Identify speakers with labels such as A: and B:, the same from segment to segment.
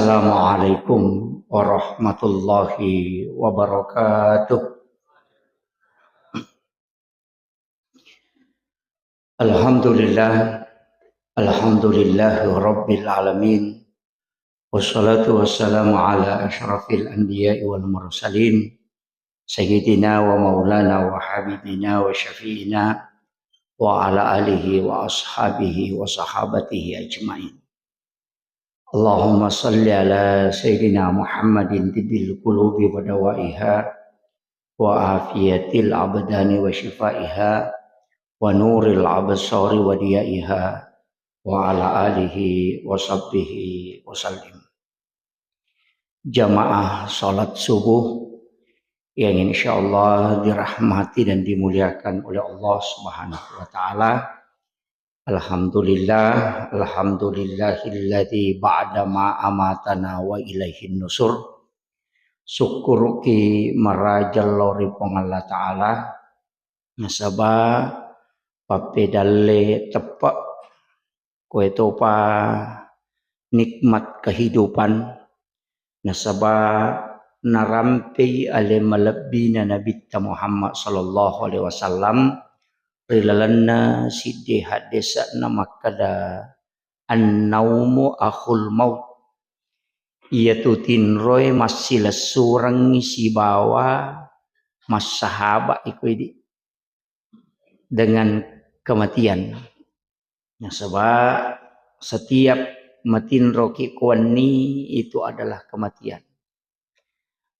A: Assalamualaikum warahmatullahi wabarakatuh. Alhamdulillah, alhamdulillahi rabbil alamin. Wassalatu wassalamu ala asyrafil anbiya'i wal mursalin. Sayyidina wa maulana wa habibina wa syafi'ina wa ala alihi wa ashabihi wa sahabatihi ajma'in. Allahumma salli ala Sayyidina Muhammadin tibbil qulubi wa dawaiha wa afiyatil abdani wa shifaiha wa nuril absari wa diyaiha wa ala alihi wa sahbihi wa sallim. Jamaah salat subuh yang insyaallah dirahmati dan dimuliakan oleh Allah Subhanahu wa taala. Alhamdulillahilladzi ba'da ma amatana wa ilaihin nusur. Syukuruki marajal lori Allah taala nasaba papedalle tepak kue topa nikmat kehidupan nasaba narampi ale malabina Nabi Muhammad sallallahu alaihi wasallam rilalanna sidde hadisa namakada an-naumu akhul maut iaitu tinroy masila surang si bawa mas sahabat ikudi dengan kematian. Nah, sebab setiap matinro kikwani itu adalah kematian.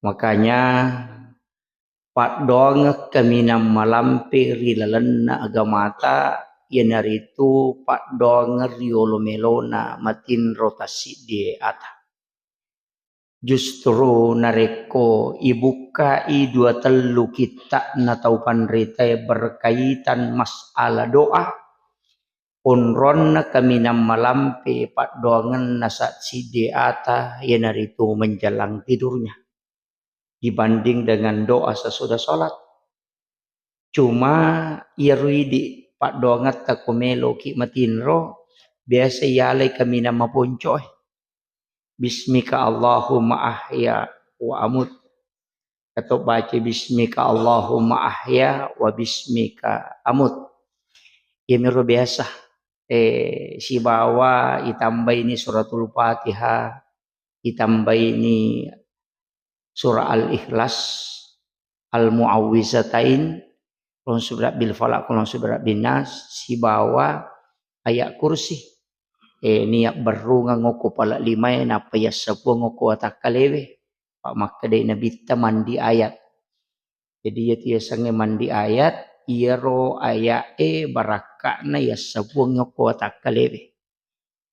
A: Makanya Pak dong kami malampi rilalanna agamata yanaritu Pak dong riolo melona matinro tasidi ata. Justru nareko ibuka dua telu kita natau panrita berkaitan masalah doa onron kami malampi Pak dongan nasat sidi ata yanaritu menjelang tidurnya dibanding dengan doa sesudah sholat. Cuma iruidi Pak dongat takomelo ki matinro biasa yalai kami nama poncoy. Bismika Allahumma ahya wa amut. Atau baca bismika Allahumma ahya wa bismika amut. Ya miru biasa. Si bawa itambah ini suratul Fatihah, itambah ini surah Al-Ikhlas, Al-Mu'awwizatain, kulon subrat bil falaq, kulon subrat bin nas, si bawa ayat kursi. Niat berunga ngoko pala limay na payas sepuh ngoko atakalewe. Pak makadai nabi mandi ayat. Jadi ya tiya sange mandi ayat, iro ayat barakak na ya sepuh ngoko atakalewe.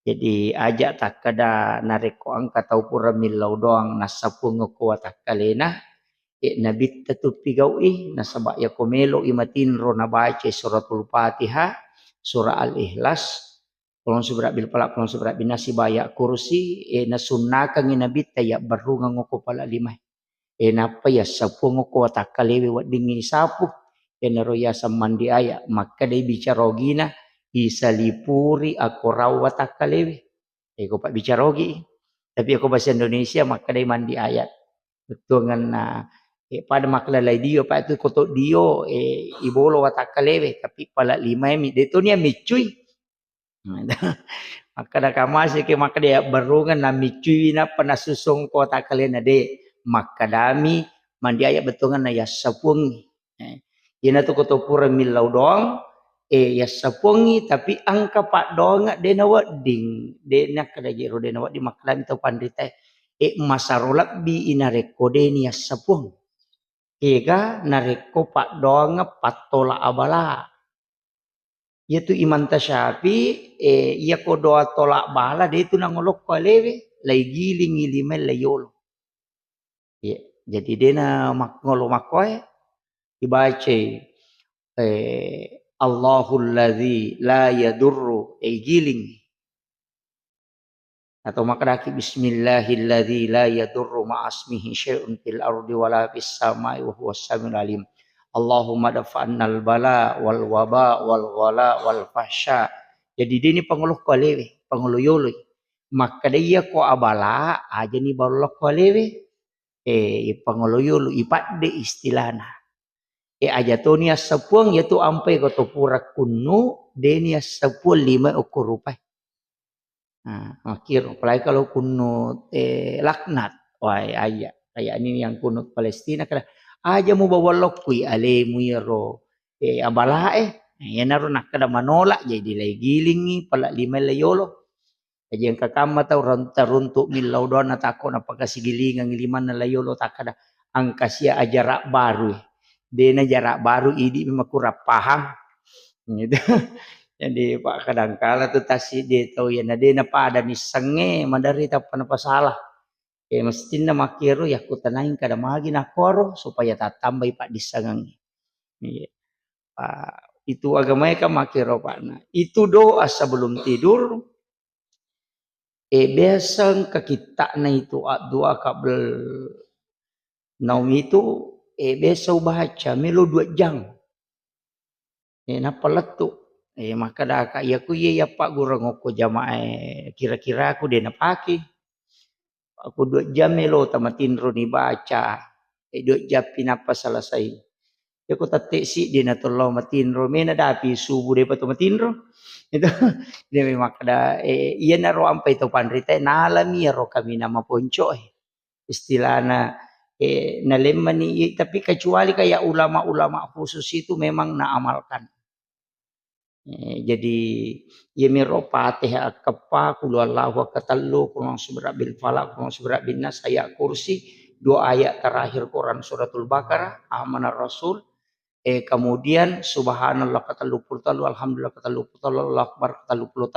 A: Jadi ajak takada nareko angka tau pura milau doang nasapu ngoko atakalena nabi tutupi gawi nasabak ya komelo imatin ro nabaca suratul Fatihah, surah Al-Ikhlas, kulon subrat bil falaq, kulon subrat bin nas baya kursi nasunnakan nabi ya berunga ngoko pala lima. Napa ya sapu ngoko atakalewe wadingi sapu naroya samandi aya maka dai bicara gina isalipuri aku rawat akalewe. Aku pak bicara ogi. Tapi aku bahasa Indonesia maka dia mandi ayat. Betul dengan pada makla lai dio pak itu kotok dio ibolo watakalewe tapi pala lima mi detonia micui. Maka dah kamas ke maka dia berungan na micui na panasusong ko takalena de maka dami mandi ayat betul dengan ya sapung. Ina tu kotok pura milau doang. Ya sapungi tapi angka Pak donga de nawat ding de nak kada jero de nawat di maklan to pandita masarolak bi inareko de ni sapung ega nareko Pak donga patola abala yaitu iman tasyafi ia ko doa tolak bala de itu nangolok kalewe lai giling ilimel layolo ya jadi de na makngolo makoy dibaca Allahul ladzi la yadurru giling atau makadaki bismillahilladzi la yadurru ma'asmihi syai'un fil ardi wala fis samai wa huwas samiul alim. Allahumma dafa'annal bala wal waba wal ghala wal fahsya. Jadi ini pengeluh kalewe, pengeluh yolo. maka dia ko abala aja ni baru ko lewe pangoloyo ipat de istilana aja to ni sapuang ya tu ampai ko to pura kunu de ni sapuang 5 ukur rupai makir apalagi kalau kunut laknat wah ayah kayak ini yang kunut Palestina kada aja mau bawa lokui ale muiro abala ya naru nak kada manolak jadi lagi gilingi pala 5 layolo aja yang kakama tau runtuk milau dona tako na pagkasigilingan ngiliman na layolo takada angka siya jarak baru dena jarak baru idi makurap paham gitu. Jadi pak kadangkala tu tasi dia tahu ya nade na pada misenge madari ta apa salah mestina makiro ya kutanain kada magi na koro supaya tambah pak disangangi itu agama ka makiro pak na itu doa sebelum tidur biasa ke kita na itu doa kabel naum itu biasa baca melo 2 jam napa letu maka dah kak ya ku ya pak guru ngoko jamaah kira-kira aku dia napaki aku 2 jam melo tamatinro ni baca 2 jam pinapa selesai ya ku tatik si dia natullah matinro mena dapi subuh dia patu matinro itu dia memang ada iya naro ampai to pandrita nalami ro kami nama ponco istilahna nalemani tapi kecuali kayak ulama-ulama khusus itu memang naamalkan jadi ya miro Fatihah kepa qul huwallahu katallu qul bil falaq qul bin nas ayat kursi 2 ayat terakhir Quran suratul Baqarah amanar rasul kemudian subhanallah katalu puluh alhamdulillah katalu puluh Allahu akbar katalu puluh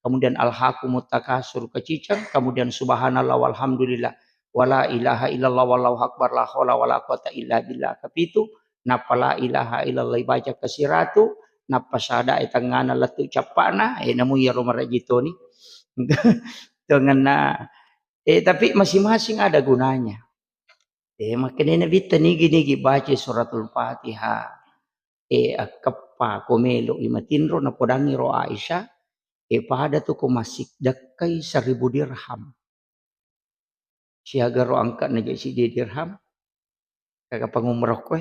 A: kemudian alhaqumut takasur kecicang kemudian subhanallah walhamdulillah wala ilaha illallah wallahu akbar la haula wala quwata illa billah kapitu napa la ilaha illallah baca kasiratu napa sada etangana latu capana namu ya romarajitoni dengan tapi masing-masing ada gunanya makanya Nabi nigi baca suratul Fatihah kepa komelo imatinro na podangi ro Aisyah pada tu ko masik dakai 1000 dirham siaga ro angkat na si dirham kaka pangumrah ko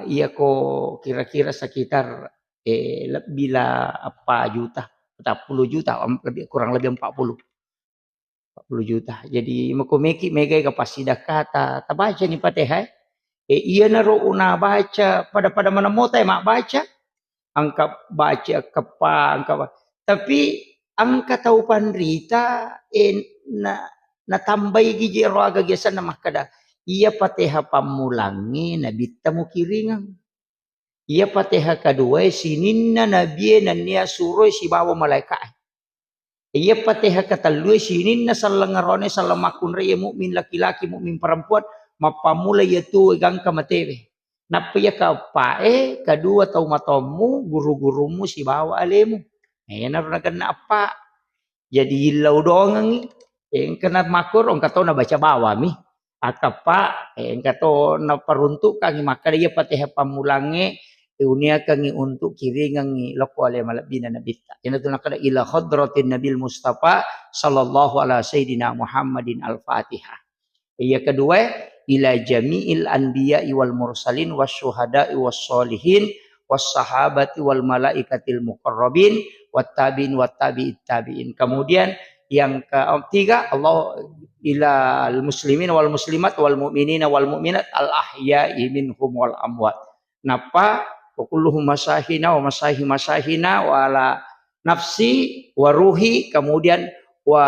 A: iya ko kira-kira sekitar bila apa juta 40 juta kurang lebih 40 juta. Jadi makomeki megai kapasida kata tabaca ni Fatihah. Iya naro una baca pada mana mota mak baca angka baca kepa angka tapi angka tahu pandrita na tambai giji roaga gesa na makada iya Fatihah pamulangi nabi tamu kiringan iya Fatihah kedua sininna nabi nania suruh si bawa malaikat iya Fatihah katalu sinin na salangarone salamakun raya mukmin laki-laki mukmin perempuan mapamula yaitu gang kamatewe napa ya kapae kedua tau matamu guru-gurumu si bawa alemu narunagan apa jadi hilau doang kena makur orang kata na baca bawa mi akapa kata na peruntukan maka dia Fatihah pamulange dunia kangi untuk kiringangi loko ale malabina nabita ina tu nakada ila hadratin nabil mustafa sallallahu ala sayyidina Muhammadin al-Fatihah iya kedua ila jami'il anbiya'i wal mursalin wasyuhada'i wassolihin wassahabati wal malaikatil muqarrabin wattabi'in wattabi'it tabi'in kemudian yang ketiga Allah ila al muslimin wal muslimat wal mu'minina wal mu'minat al ahya'i minhum wal amwat napa kulluhum masahina wa masahina wa ala nafsi wa ruhi kemudian wa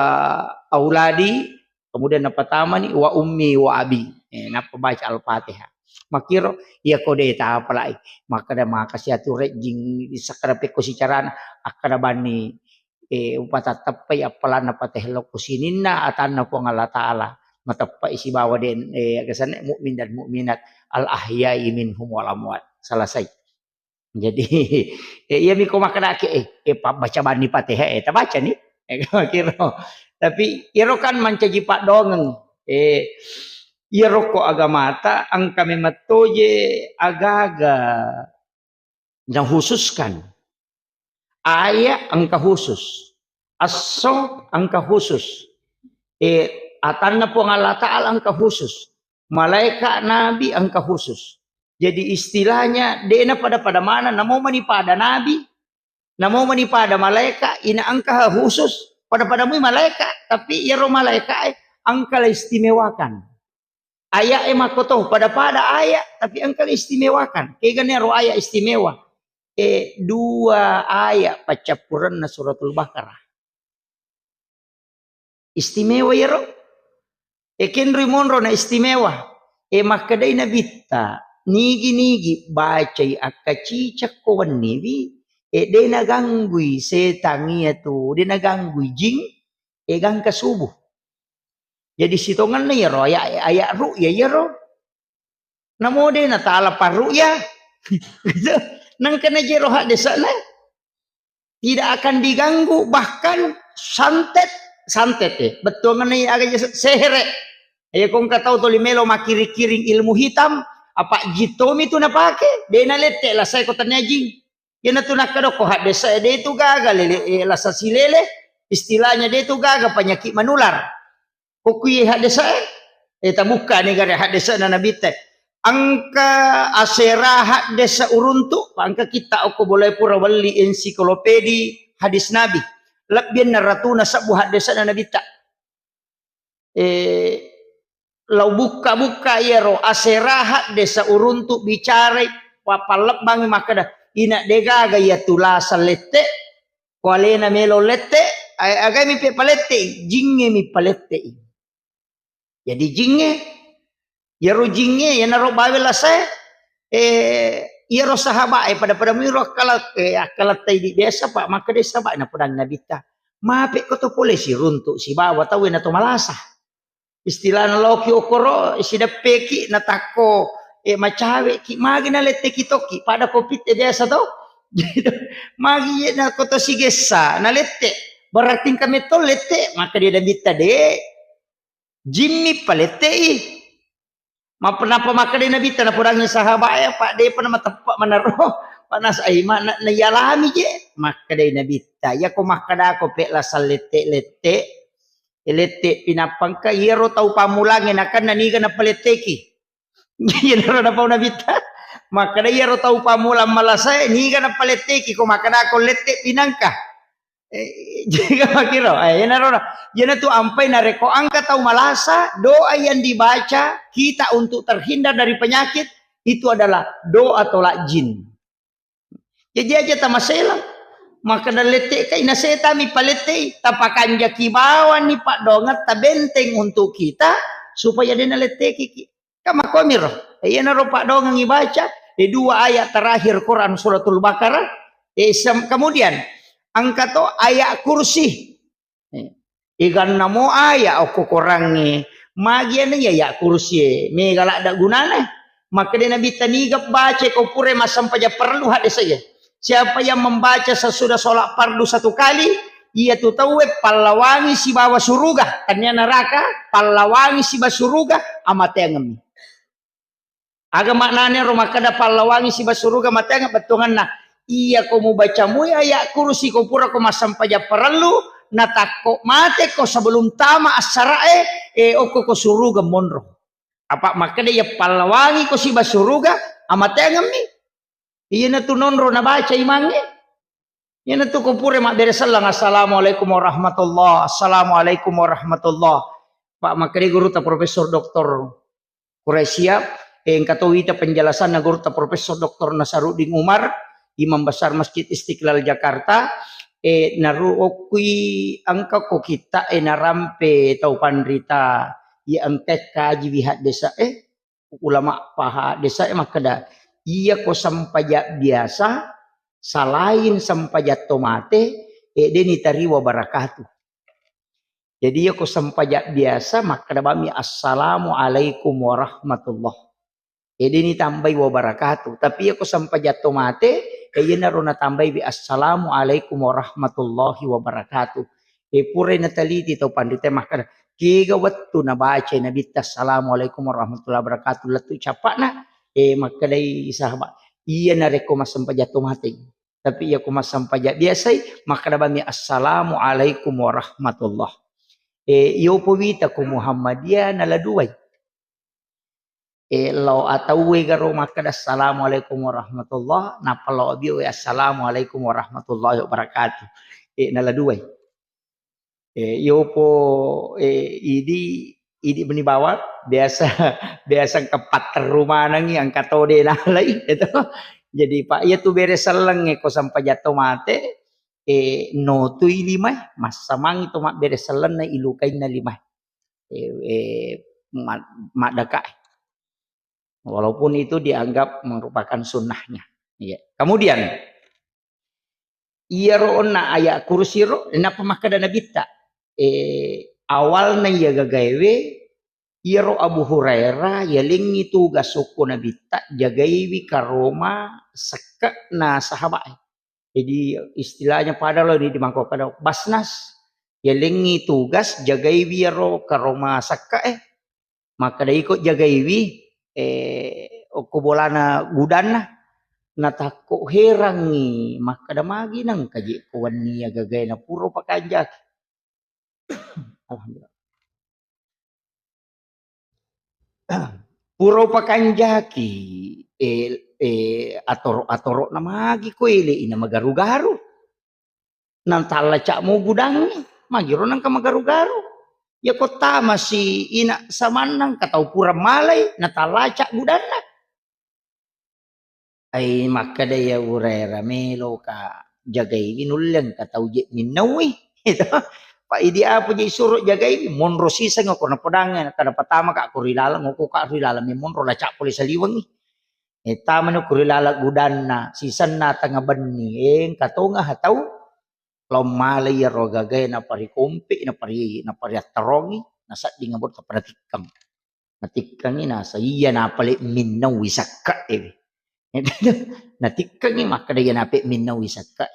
A: auladi kemudian apa tamani wa ummi wa abi napa baca al-Fatihah makiro iya kode ta apalai maka da makasih atur jing sakara peko sicaran akada bani upata tapai apalana patehlo kusininna atanna ko ngala taala matapa isi bawa den kesana mukmin dan mukminat al ahya'i minhum wal amwat selesai. Jadi iya miko makadake baca bani Fatihah ta baca nih kira tapi iro kan mancaji pak dongeng iro ko agamata ang kami matoje agaga yang khususkan Ayat angka khusus. As-Saud angka khusus. Atanna po Allah Ta'ala angka khusus. Malaikat Nabi angka khusus. Jadi istilahnya dena pada mana namo manipada Nabi, namo manipada malaikat ina angka khusus pada mu malaikat, tapi ya ro malaikat angka istimewakan. Ayat makoto pada ayat tapi angka istimewakan. Kaya ro ayat istimewa. Dua ayat pacapuran na suratul Baqarah. Istimewa ya ro. Kenri monro na istimewa. Makadai na bitta. Nigi baca akacicak kawan nibi. De naganggui setangi itu. De naganggui jing. Gang kasubuh. Jadi sitongan na ya ro. Ayat ru'ya ya ro. Namo de na ta'ala parru'ya. Nang kena jero hak desa na. Tidak akan diganggu. Bahkan santet. Betul ngani agak sehere. Kung katau to limelo makiri-kiring ilmu hitam, apa jitomi tu na pake, de na lete la sai ko tanajing. Yan tu nakado ko hadesa de itu gagal la sa silele, istilahnya de itu gagal penyakit menular. Kukuye hadesa tabuka ni gara hadesa na nabite. Angka asera hadesa uruntu, angka kita aku boleh pura wali ensiklopedi hadis Nabi. Lebih naratuna sabu hadesa na nabita. Lau buka ya ro aserahat desa uruntu bicara papalap bangi makada ina degaga ya tulasa lette kualena melo lette agami pe palette jinge mi palette. Jadi jinge ya ro jinge ya naro bawela saya ya ro sahabat pada miro kalat di biasa pak maka desa pak na pedang nabita mape ko to polisi runtu si bawa tahu na to malasa. Istilah loki okoro sida peki natako macawe ki magi na lette kitoki pada kopit biasa to magi na koto sigesa na lette berarti kami to lette maka dia dabita de jimmi palette ma penapa maka dia nabita na purangnya sahabat ya pak de pernah tepak menaruh panas ai mana na yalami je maka dia nabita ya ko makada ko pe la salette lette elete pinapangka yero tau pamulangin akan naniga na paleteki. Yero na pau nabita. Maka na yero tau pamulang malasay niga na paleteki ko maka na ako lete pinangka. Jika makiro yan na yan tu ampai na reko angka tau malasa doa yang dibaca kita untuk terhindar dari penyakit itu adalah doa tolak jin. Jadi aja tamaselang. Maka dalete kay naseta mi palete tapakan jaki bawan ni pak dongat tabenteng untuk kita supaya dia nalete kiki kama komiro ayan ro pak dong ngibaca dua ayat terakhir Quran suratul Baqarah kemudian angka to ayat kursi igan namo ayat aku kurangi magian ya kursi me galak da gunane maka dia nabi tanigap baca ko pure masam paja perlu hadis saja. Siapa yang membaca sesudah sholat fardu satu kali, ia tu tahu pahlawangi si bawa suruga, tanya neraka, pahlawangi si bawa suruga, amat yang ngemi. Aga maknanya rumah kada pahlawangi si bawa suruga, amat yang betungan na. Iya kamu baca mu ayat kursi kau pura kau masam paja perlu, natako mate kau sebelum tama asarae, oko kau suruga monro. Apa makanya ya pahlawangi kau si bawa suruga, amat yang ngemi. Iya na tu nonro na baca imangnya. Iya na tu kupure mak beresalang assalamualaikum warahmatullah. Assalamualaikum warahmatullah. Pak makari guru ta Profesor Dr. Quraisyah katawita penjelasan na guru ta Profesor Dr. Nasaruddin Umar, Imam Besar Masjid Istiqlal Jakarta. Naruokui angka ko kita narampe tau pandrita ya angket kaji bihat desa ulama paha desa makada iya ko sampajak biasa salain sampajak tomate deni tariwa barakatuh. Jadi iya ko sampajak biasa maka bami assalamualaikum warahmatullah. Deni tambai wa barakatuh. Tapi iya ko sampajak tomate iya naruna tambai bi assalamualaikum warahmatullahi wabarakatuh. Pure nataliti to pandite maka kiga wattu na baca na bitta assalamualaikum warahmatullahi wabarakatuh latu capakna makadai sahabat iya nareko masam pajato mati Tapi ia kuma sampaja biasai maka dabami assalamualaikum warahmatullah. Iyo powita ku Muhammadiyah naladuay. Law atawe garo maka assalamualaikum warahmatullah napalo biyo assalamualaikum warahmatullahi wabarakatuh. Naladuay. Iyo po idi benibawa biasa kepat rumah nangi ang katode nalay itu. Jadi Pak ia tu beres seleng ko sampai jatuh mate no tu ilimay masamang itu mak beres seleng na ilukai na limay mak daka. Walaupun itu dianggap merupakan sunnahnya. Ya. Kemudian iya roona ayat kursi ro na pemakada nabita. Awalnya ya gagawe iya ro Abu Hurairah ya lingi tugas suku nabita jagaiwi karoma seka na sahabat. Jadi istilahnya pada lo di mangkok kada basnas ya lingi tugas jagaiwi ya ro karoma seka maka dia ikut jagaiwi kubolana gudana natako herangi maka da magi nang kaji kuwan niya gagay na puro pakanjak. Alhamdulillah. Puro pakanjaki atoro na magi ko ili ina magaru-garu nang talaca mo gudangi magiro nang ka magaru-garu ya kota masih ina samanang katau pura malay natalaca gudana ay maka daya urera melo ka jagay inulang katau je minawi itu pa idi apa je suruh jagay monro sisa ngoko na podangan kada pertama ka kurilala ngoko ka rilala mi monro laca poli saliwangi tama no kurilala gudana sisan na tanga bani katonga hatau malay ya rogagay na pari kumpi na pari tarongi nasa di ngabot ka pratikang natikang ina sa iya na pali minaw wisaka natikang maka daya napi minaw wisaka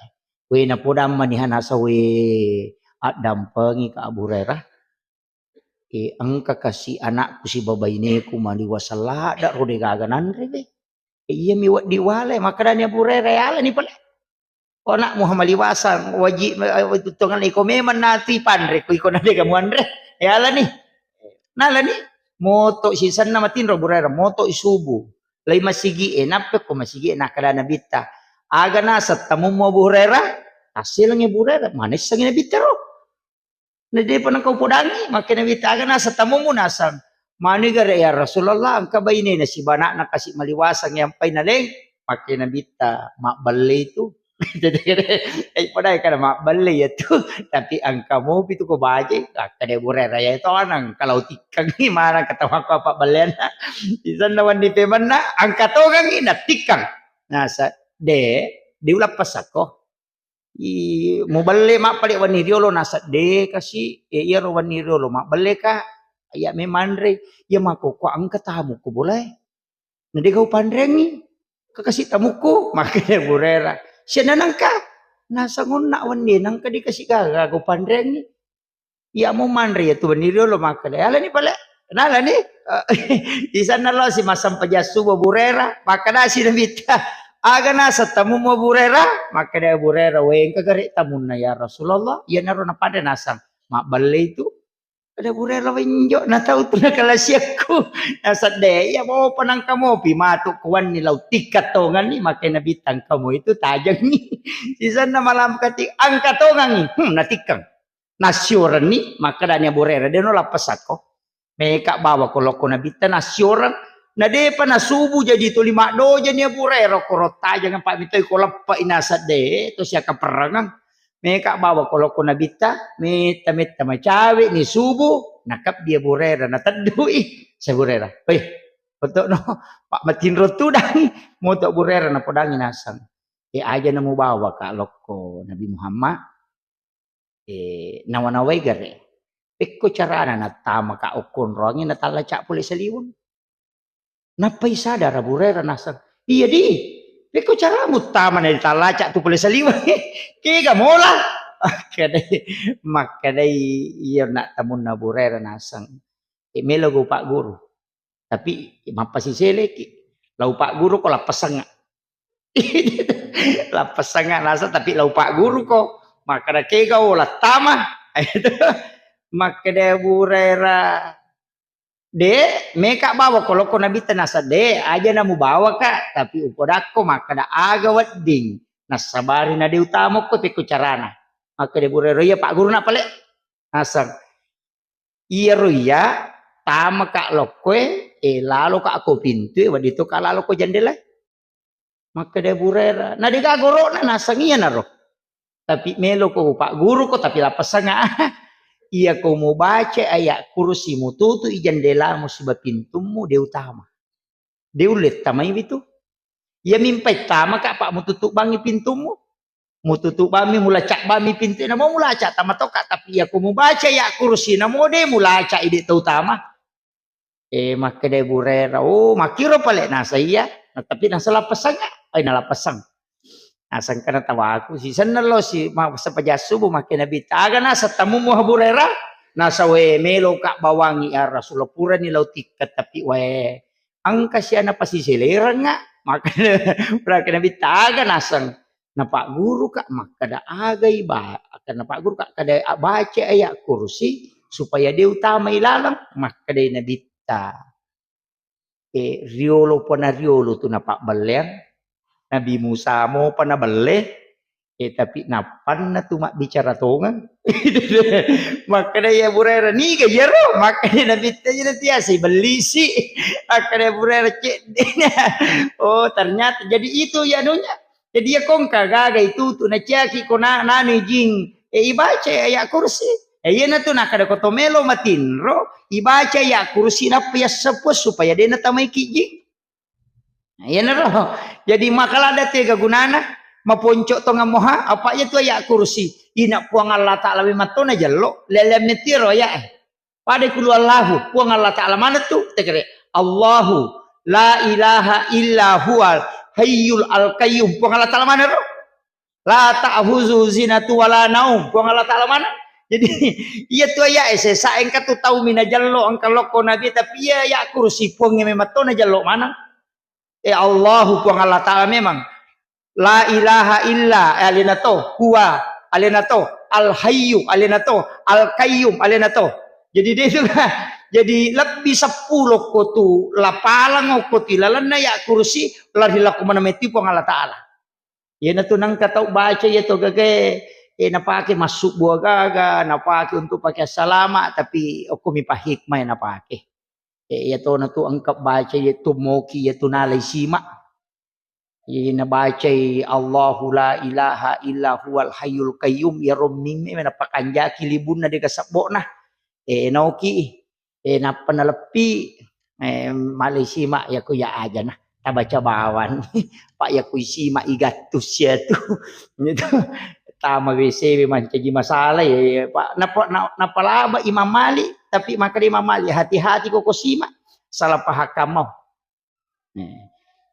A: we na podam manihan asa we at dampangi ka Abu Hurairah ang kakasi anak ku si babay ni ku maliwasala da rode gaganan rebe iya mi diwale maka dani Abu Hurairah ala ni pala o nak Muhammad liwasan wajib tutungan iko meman nati pandre ko iko na de kamuan re ala ni nala ni moto sisan na matinro burera moto isubu lay masigi nape ko masigi nakada nabita aga na sa tamu mo burera hasil ng burera manis sa ginabita ro na di pa nang kaupudangi makinabita aga na sa tamu mo nasang manigare ya Rasulullah ang kabayni na si bana na kasi maliwasang yampay na leng makinabita makbalay ito. Padahal kada mak beli itu tapi angka mau itu ko baje kada burera ya itu anang kalau tikang ni mana katawa ko apa balen isan lawan di pemanna angka to kang ina tikang nah sa de diulap pasako mau beli mak pali wani riolo nasa de kasi iya ro wani riolo mak beli ka ya memandre ya mako ko angka tamu ko boleh nade kau pandrengi kakasi tamuku makanya burera siya nanangka nasa nguna wani nang kadi kasi gago pandreng ni ya mo manri ya tuan niro lo makale ala ni pala nala ni di sana lo si masam pajasu burera maka na si nabita aga na sa tamu mo burera maka da burera weng kagari tamun na ya Rasulullah ya naro na pada nasang makbale itu ada burera wenjo na tau tu na kalasyaku nasa de ya mo panang kamo pimato kuan ni law tikat tongan ni makai nabitang kamu itu tajang ni sisan na malam kati ang katongan ni natikang nasyuran ni maka danya burera de no lapas ako meka bawa koloko nabita nasyuran na de pa nasubu jadi tu lima do jadi burera korota jangan pak mitoy ko lappa inasa de to siya kaperangan mereka bawa koloko nabita meta macawe ni subuh nakap dia burera na tadui sa burera betul no pak matin rotudang moto burera na podangi nasang aja na mo bawa ka loko Nabi Muhammad nawanaway gare pekko carana na tama ka ukon rongi na talaca puli sa liwang napay sadara burera nasang iya di pekko cara mutama na talaca tu puli sa liwang kiga mola makadai iya nak tamun na burera nasang melago pak guru tapi mapasisele lau pak guru ko lapasang Lapas sangat nasa tapi lau pak guru ko. Maka da kegau lah tama. Maka da burera. De, meka bawa kalau ko nabi nasa de aja namu bawa kak. Tapi upodako maka da aga wedding. Nasabari na de utama ko piku carana. Maka da burera ya pak guru na pale. Nasang. Iya roya tama kak lokwe lalu kak aku pintu wadito kak lalu ko jendela. Maka dia burera. Nah dia gagoro na nasangiya na ro. Tapi melo ko pak guru ko tapi lapas nga. Iya ko mau baca ayat kursi mu tutu i jendela mu sebab pintumu dia utama. Dia ulit tamai itu. Iya mimpai tama kak pak mu tutup bangi pintumu. Mu tutup bami mula cak bami pintu na mau mula cak tama toka tapi iya ko mau baca ayat kursi na mo dia mula cak ide utama. Maka dia burera. Oh makiro pale nasa iya. Nah, tapi nasa lapas nga. Ay nalapasang. Asang kana tawa ako si sanalo si sa pajasubo makinabi taga na sa tamu mo haburera nasa we melo ka bawangi ara sulapura ni tikat tapi we ang kasya na pasisileran nga maka kinabi taga nasang na pak guru ka makada agay ba akan na pak guru ka kada baca ayat kursi supaya dia utama ilalang makada nabita riolo po na riolo to na pak baler Nabi Musa mo pa nabali, tapi napan na tumak bicara tongan. Makanya ya burera ni ke jero, makanya Nabi tanya tiasa beli sih. Makanya burera cek. Oh ternyata jadi itu ya nunya. Jadi ya kongka gaga itu tu na caki kona nani jing. Ibaca ayat kursi. Iya na tu nak ada kotomelo matinro. Ibaca ayat kursi na pias sepus supaya dia na tamai kijing. Ya naro. Jadi makalah ada tiga gunana maponcok tonga moha apa ya tu ya kursi. Ina puang Allah Ta'ala matona jallo lelem netiro ya. Pada kulu Allahu puang Allah Ta'ala mana tu? Tegere Allahu la ilaha illa huwal hayyul al qayyum. Puang Allah Ta'ala mana ro? La ta'khuzu zinatu wala naum. Puang Allah Ta'ala mana? Jadi iya tu ya saya engka tu tahu mina jallo angka loko nabi tapi ya kursi puang matona jallo mana? Allahu puang Allah Ta'ala memang la ilaha illa alinato huwa alinato al hayyu alinato al qayyum alinato jadi dia juga jadi lebih 10 kotu lapalang koti lalana ya kursi lari laku mana meti puang Allah Ta'ala ya natu nang kata baca ya to gage napake masuk buah gaga napake untuk pakai salama tapi aku mipa hikmah napake ya to na tu angkap baca ya tu moki ya tu nalai simak ya na baca Allahu la ilaha illa huwal hayyul qayyum ya romming me na pakanjaki libun na de kasabok na nauki na panalepi malai simak ya ku ya aja nah tabaca bawan pak ya ku simak igatus ya tu itu tama WC memang jadi masalah ya pak napalaba Imam Malik tapi maka Imam Malik hati-hati kok simak salah paham mau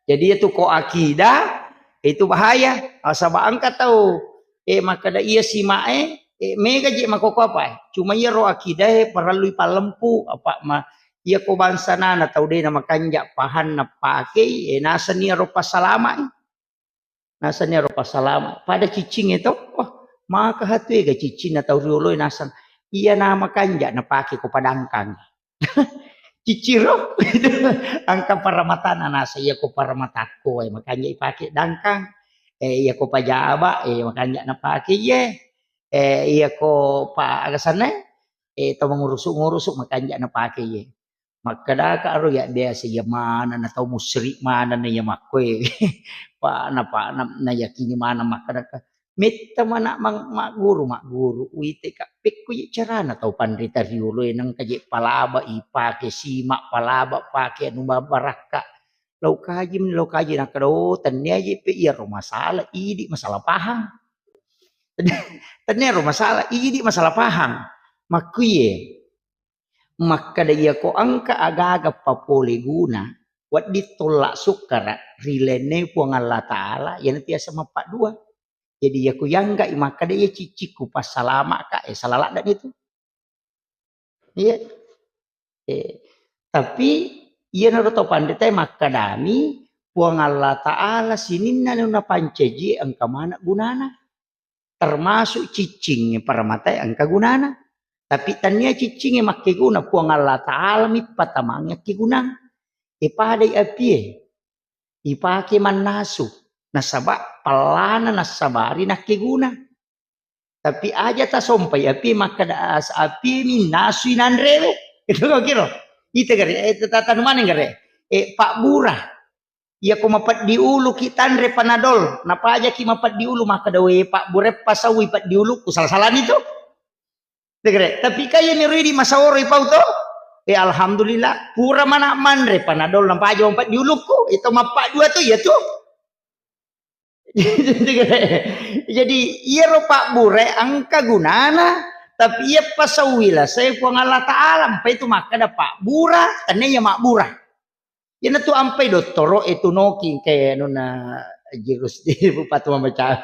A: jadi itu kok akidah itu bahaya asaba angkat tahu maka da iya simak mega je makoko apa cuma ya ro akidah perlu palempu apa ma iya ko bangsa na tahu deh nama kanjak pahan na pakai nasania ro pasalama nasanya rupa salama pada cicing itu maka hati ga cicing atau riolo nasan iya nama kanja na pakai ko padangkang ciciro angka paramatana nasa iya ko paramatako makanya ipakai dangkang iya ko pajaba makanya na pakai iya ko pa agasana to mengurusuk makanya na pakai maka da ka ro ya dia siya mana na tau musrik mana na ya makwe pa na yakini mana maka da ka metta mana mak guru uite ka pekku ya carana tau pandita riulo nang kaje palaba ipake simak palaba pake anu baraka lau kaji na kado tanya je pe iya ro masalah idi masalah paham tanya ro masalah idi masalah paham makuye maka dia ko angka aga-aga papole guna wat ditolak sukara rilene puang Allah Ta'ala yang tiasa mapak dua jadi ya ku yang enggak maka dia ciciku pas salama kak salalak dan itu iya tapi ia naruto pandai maka dami puang Allah Ta'ala sininna na pancaji angka mana gunana. Termasuk cicing para mata angka gunana. Tapi tania cicing makke guna puang Allah Ta'ala mi patamangnya ki gunang. Ipadai api ipake manasu nasaba pelana nasabari nakiguna. Tapi aja ta sompai api maka daas api minasu inandrewe. Itu kira. Ita gare tatan mana gare? Pak Burah. Ya ko mapat diulu kita andre panadol. Napa aja ki mapat diulu maka dawe Pak Burah pasawi pat diulu ku salah-salah itu. Gare. Tapi kaya ni di masaworo ipau to. Alhamdulillah pura mana mandre panadol nampak aja mapat diulu ku. Itu mapak dua tu ya tu. Jadi iya ro Pak Bure angka gunana tapi ia pasawila saya puang Allah Ta'ala ampai itu maka ada Pak Bura tanya ya mak Bura ya tu ampai doktoro itu noki kayak nona jirus di bupatu membaca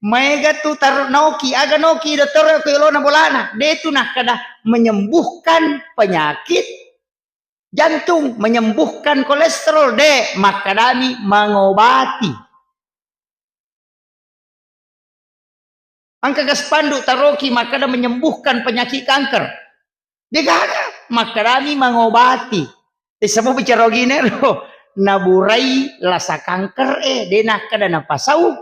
A: mega tu tar noki aga noki doktoro ke lona bolana dia itu nak kada menyembuhkan penyakit jantung menyembuhkan kolesterol deh maka dami mengobati. Angka gaspandu taroki maka dah menyembuhkan penyakit kanker. Dia kagak maka kami mengobati. Semua bicara gini loh. Naburai lasa kanker dia nak kada napasau.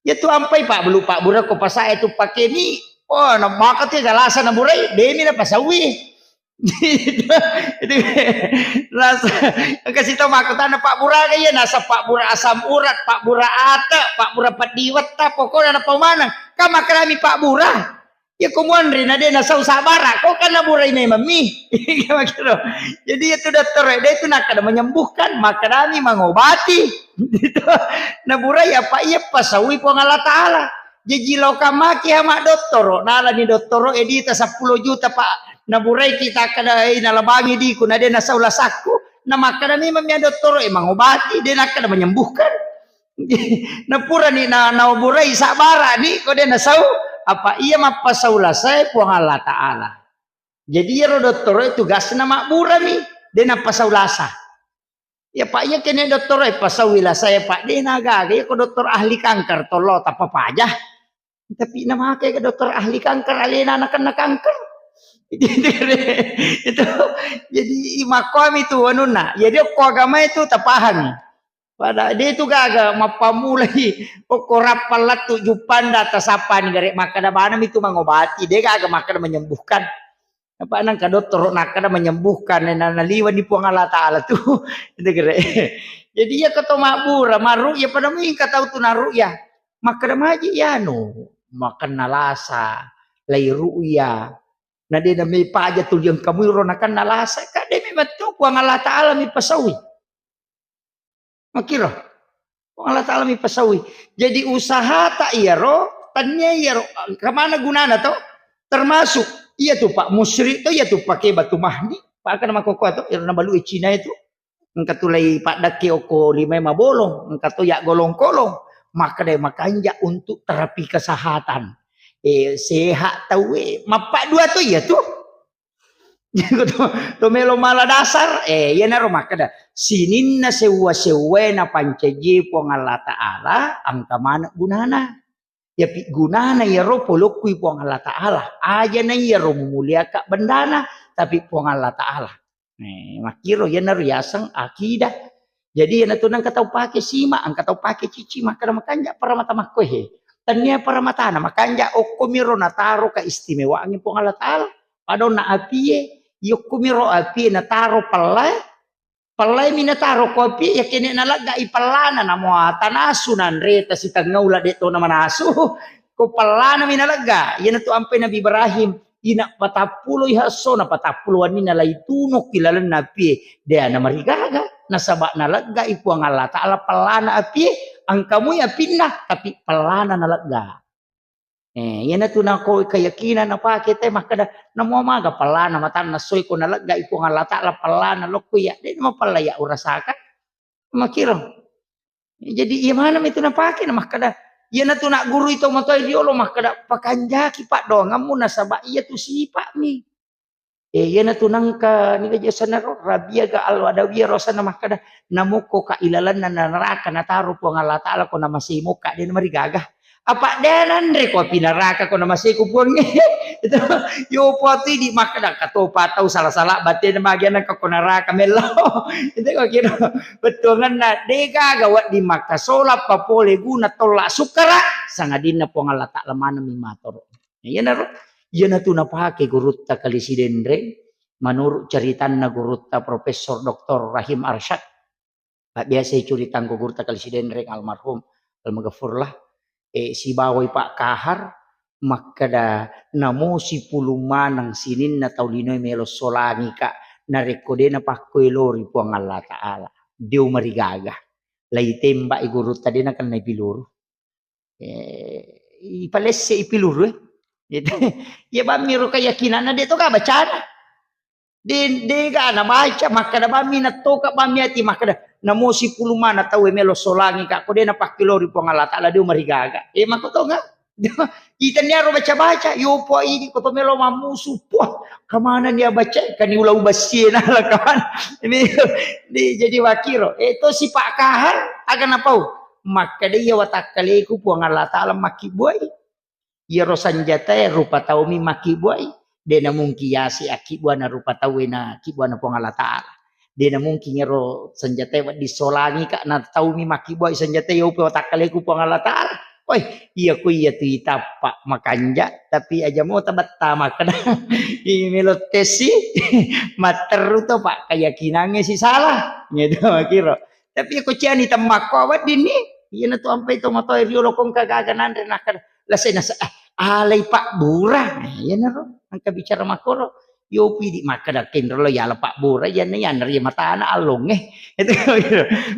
A: Ya tu ampai Pak belu Pak Bura ko pasa itu pakai ni. Oh nak maka tu lasa naburai dia ni napasawi. Itu rasa kasih tahu makutana Pak Bura kaya nasa Pak Bura asam urat Pak Bura ata Pak Bura padiwat ta pokoknya apa mana kama kami Pak Bura ya kumuan rina dia nasa usabara kok kan Bura ini mami jadi itu dokter dia itu nak ada menyembuhkan maka kami mengobati Nabura ya Pak iya pasawi puang Allah Ta'ala jadi lokamaki sama doktoro nala ni doktoro edita 10 juta Pak naburai kita kada nalabangi di kuna dia nasaula saku nama kada ni mamia doktor emang obati dia nak kada menyembuhkan napura ni naburai sabara ni ko dia nasau apa iya mapasaula saya puang Allah Ta'ala jadi ya doktor itu gas nama bura ni dia napasaula sa ya Pak ya kene doktor pasawila saya Pak dia naga ya ko doktor ahli kanker tolo apa aja tapi nama kayak doktor ahli kanker alina anak kanker itu jadi makom itu anuna jadi ko agama itu tapahan pada dia itu gaga mapamulai korap palat tujuh panda tasapan gare maka da banam itu mengobati dia gaga maka menyembuhkan apa nang ka dokter nak kada menyembuhkan naliwan di puang Allah Ta'ala tuh itu gare jadi ya kata makbura maru ya pada mi kata tu naru ya maka da maji ya no makan nalasa lai ruya na dia na may paja tu yang kamu ronakan nalasa ka de may matu puang Allah Ta'ala mi pasawi makira puang Allah Ta'ala mi pasawi jadi usaha tak iya ro tanya iya ro kemana gunana to termasuk iya tuh Pak musyrik tuh iya tuh pakai batu mahdi Pak kan nama koko tuh irna balu Cina itu engka tulai Pak daki oko lima bolong engka tuh ya golong-golong maka deh makanya untuk terapi kesehatan sehat tahu mapak dua tuh ya tuh to melo mala dasar ya naro maka dah sinin na sewa na pancaji puang Allah Ta'ala angka mana gunana ya pi gunana ya ro polokui puang Allah Ta'ala aja na ya ro mulia kak bendana tapi puang Allah Ta'ala makiro ya naro yasang akidah jadi ya nang katau pakai sima ang katau pakai cici maka makanya para mata makohe tanya para mata na makanya okumiro na taro ka istimewa ang puang Allah Ta'ala pado na apie yokumiro apie na taro palay minataro kopi ya kini nalaga ipalana na mo tanasunan reta si tagnaula dito na manaso ko palana minalaga yan to ampe Nabi Ibrahim ina patapulo ihaso na patapuluan ni nalay tunok kilalan na apie dia na marigaga nasaba nalaga ipuang Allah Ta'ala palana apie ang kamu ya pindah tapi pelana nalaga yan na to na ko keyakinan na pakai teh maka namo maga pelana matan nasoy ko nalaga ipuang Allah Ta'ala pelana loko ya di mo palaya urasakan makiro jadi iya mana itu na pakai na maka yan na to na guru ito matoy diolo maka pakanjaki Pak dong ngamu nasaba iya tu si Pak mi Yana tunang ka ni ka sana ro rabia ga alwadawiya rosa na makada namuko ka ilalan na naraka na taro po ang Allah Ta'ala ko na masimo ka din marigaga. Apa denan re ko pinaraka ko na masiko po ito yo po ti di makada katopa tau salah-salah batin na magyan ng kakunaraka melo. Ito ko kira betungan na dega gawat di makasola papole guna tola sukara sangadin na po ang Allah Ta'ala mana mi matoro. Yan na ro. Yan na ito napake gurutta kalisidendre menurut ceritan na gurutta Profesor Dr. Rahim Arsyad. Biasa curitan ko gurutta kalisidendre almarhum almagafurlah. Si baway Pak Kahar makada namo si pulumanang sinin na taulinoy melos solangi ka na rekode na pakoy lori po ang Allah Ta'ala. Diyo marigaga. Laitemba igurutta din na kan na ipiluro. Ipalesse ipiluro ya ba miro keyakinan na dito ka baca di ka na baca maka na ba minato ka ba miyati maka na mo si puluman na tawe melo solangi ka ko din na pakilori po ang Allah Ta'ala diyo marigaga makoto nga kita niya ro baca yo po ini ko to melo mamusu po kamana niya baca kaniulaw basye na lang kaman di jadi wakiro ito si Pak Kahar agan apa maka dia watakaleku po ang Allah Ta'ala makiboy Yero sanjata rupa tau mi makibuai dena mungkin yasi akibua na rupa tau na kibua na pong Allah Ta'ala dena mungkin yero sanjata di solangi ka na tau mi makibuai sanjata yo pe takaleku pong Allah Ta'ala oi iya ku iya tu itapa makanja tapi aja mau tabat tama kada imelotesi materu to Pak keyakinannya si salah gitu kira tapi aku ciani temako awat dini iya na tu ampai to mato rio lokong kagaganan renakan lasay nasa alay Pak Bura yan na ro ang kabicara makoro yo pidi makadakin ro yala Pak Bura yan na yan ri mata na along ito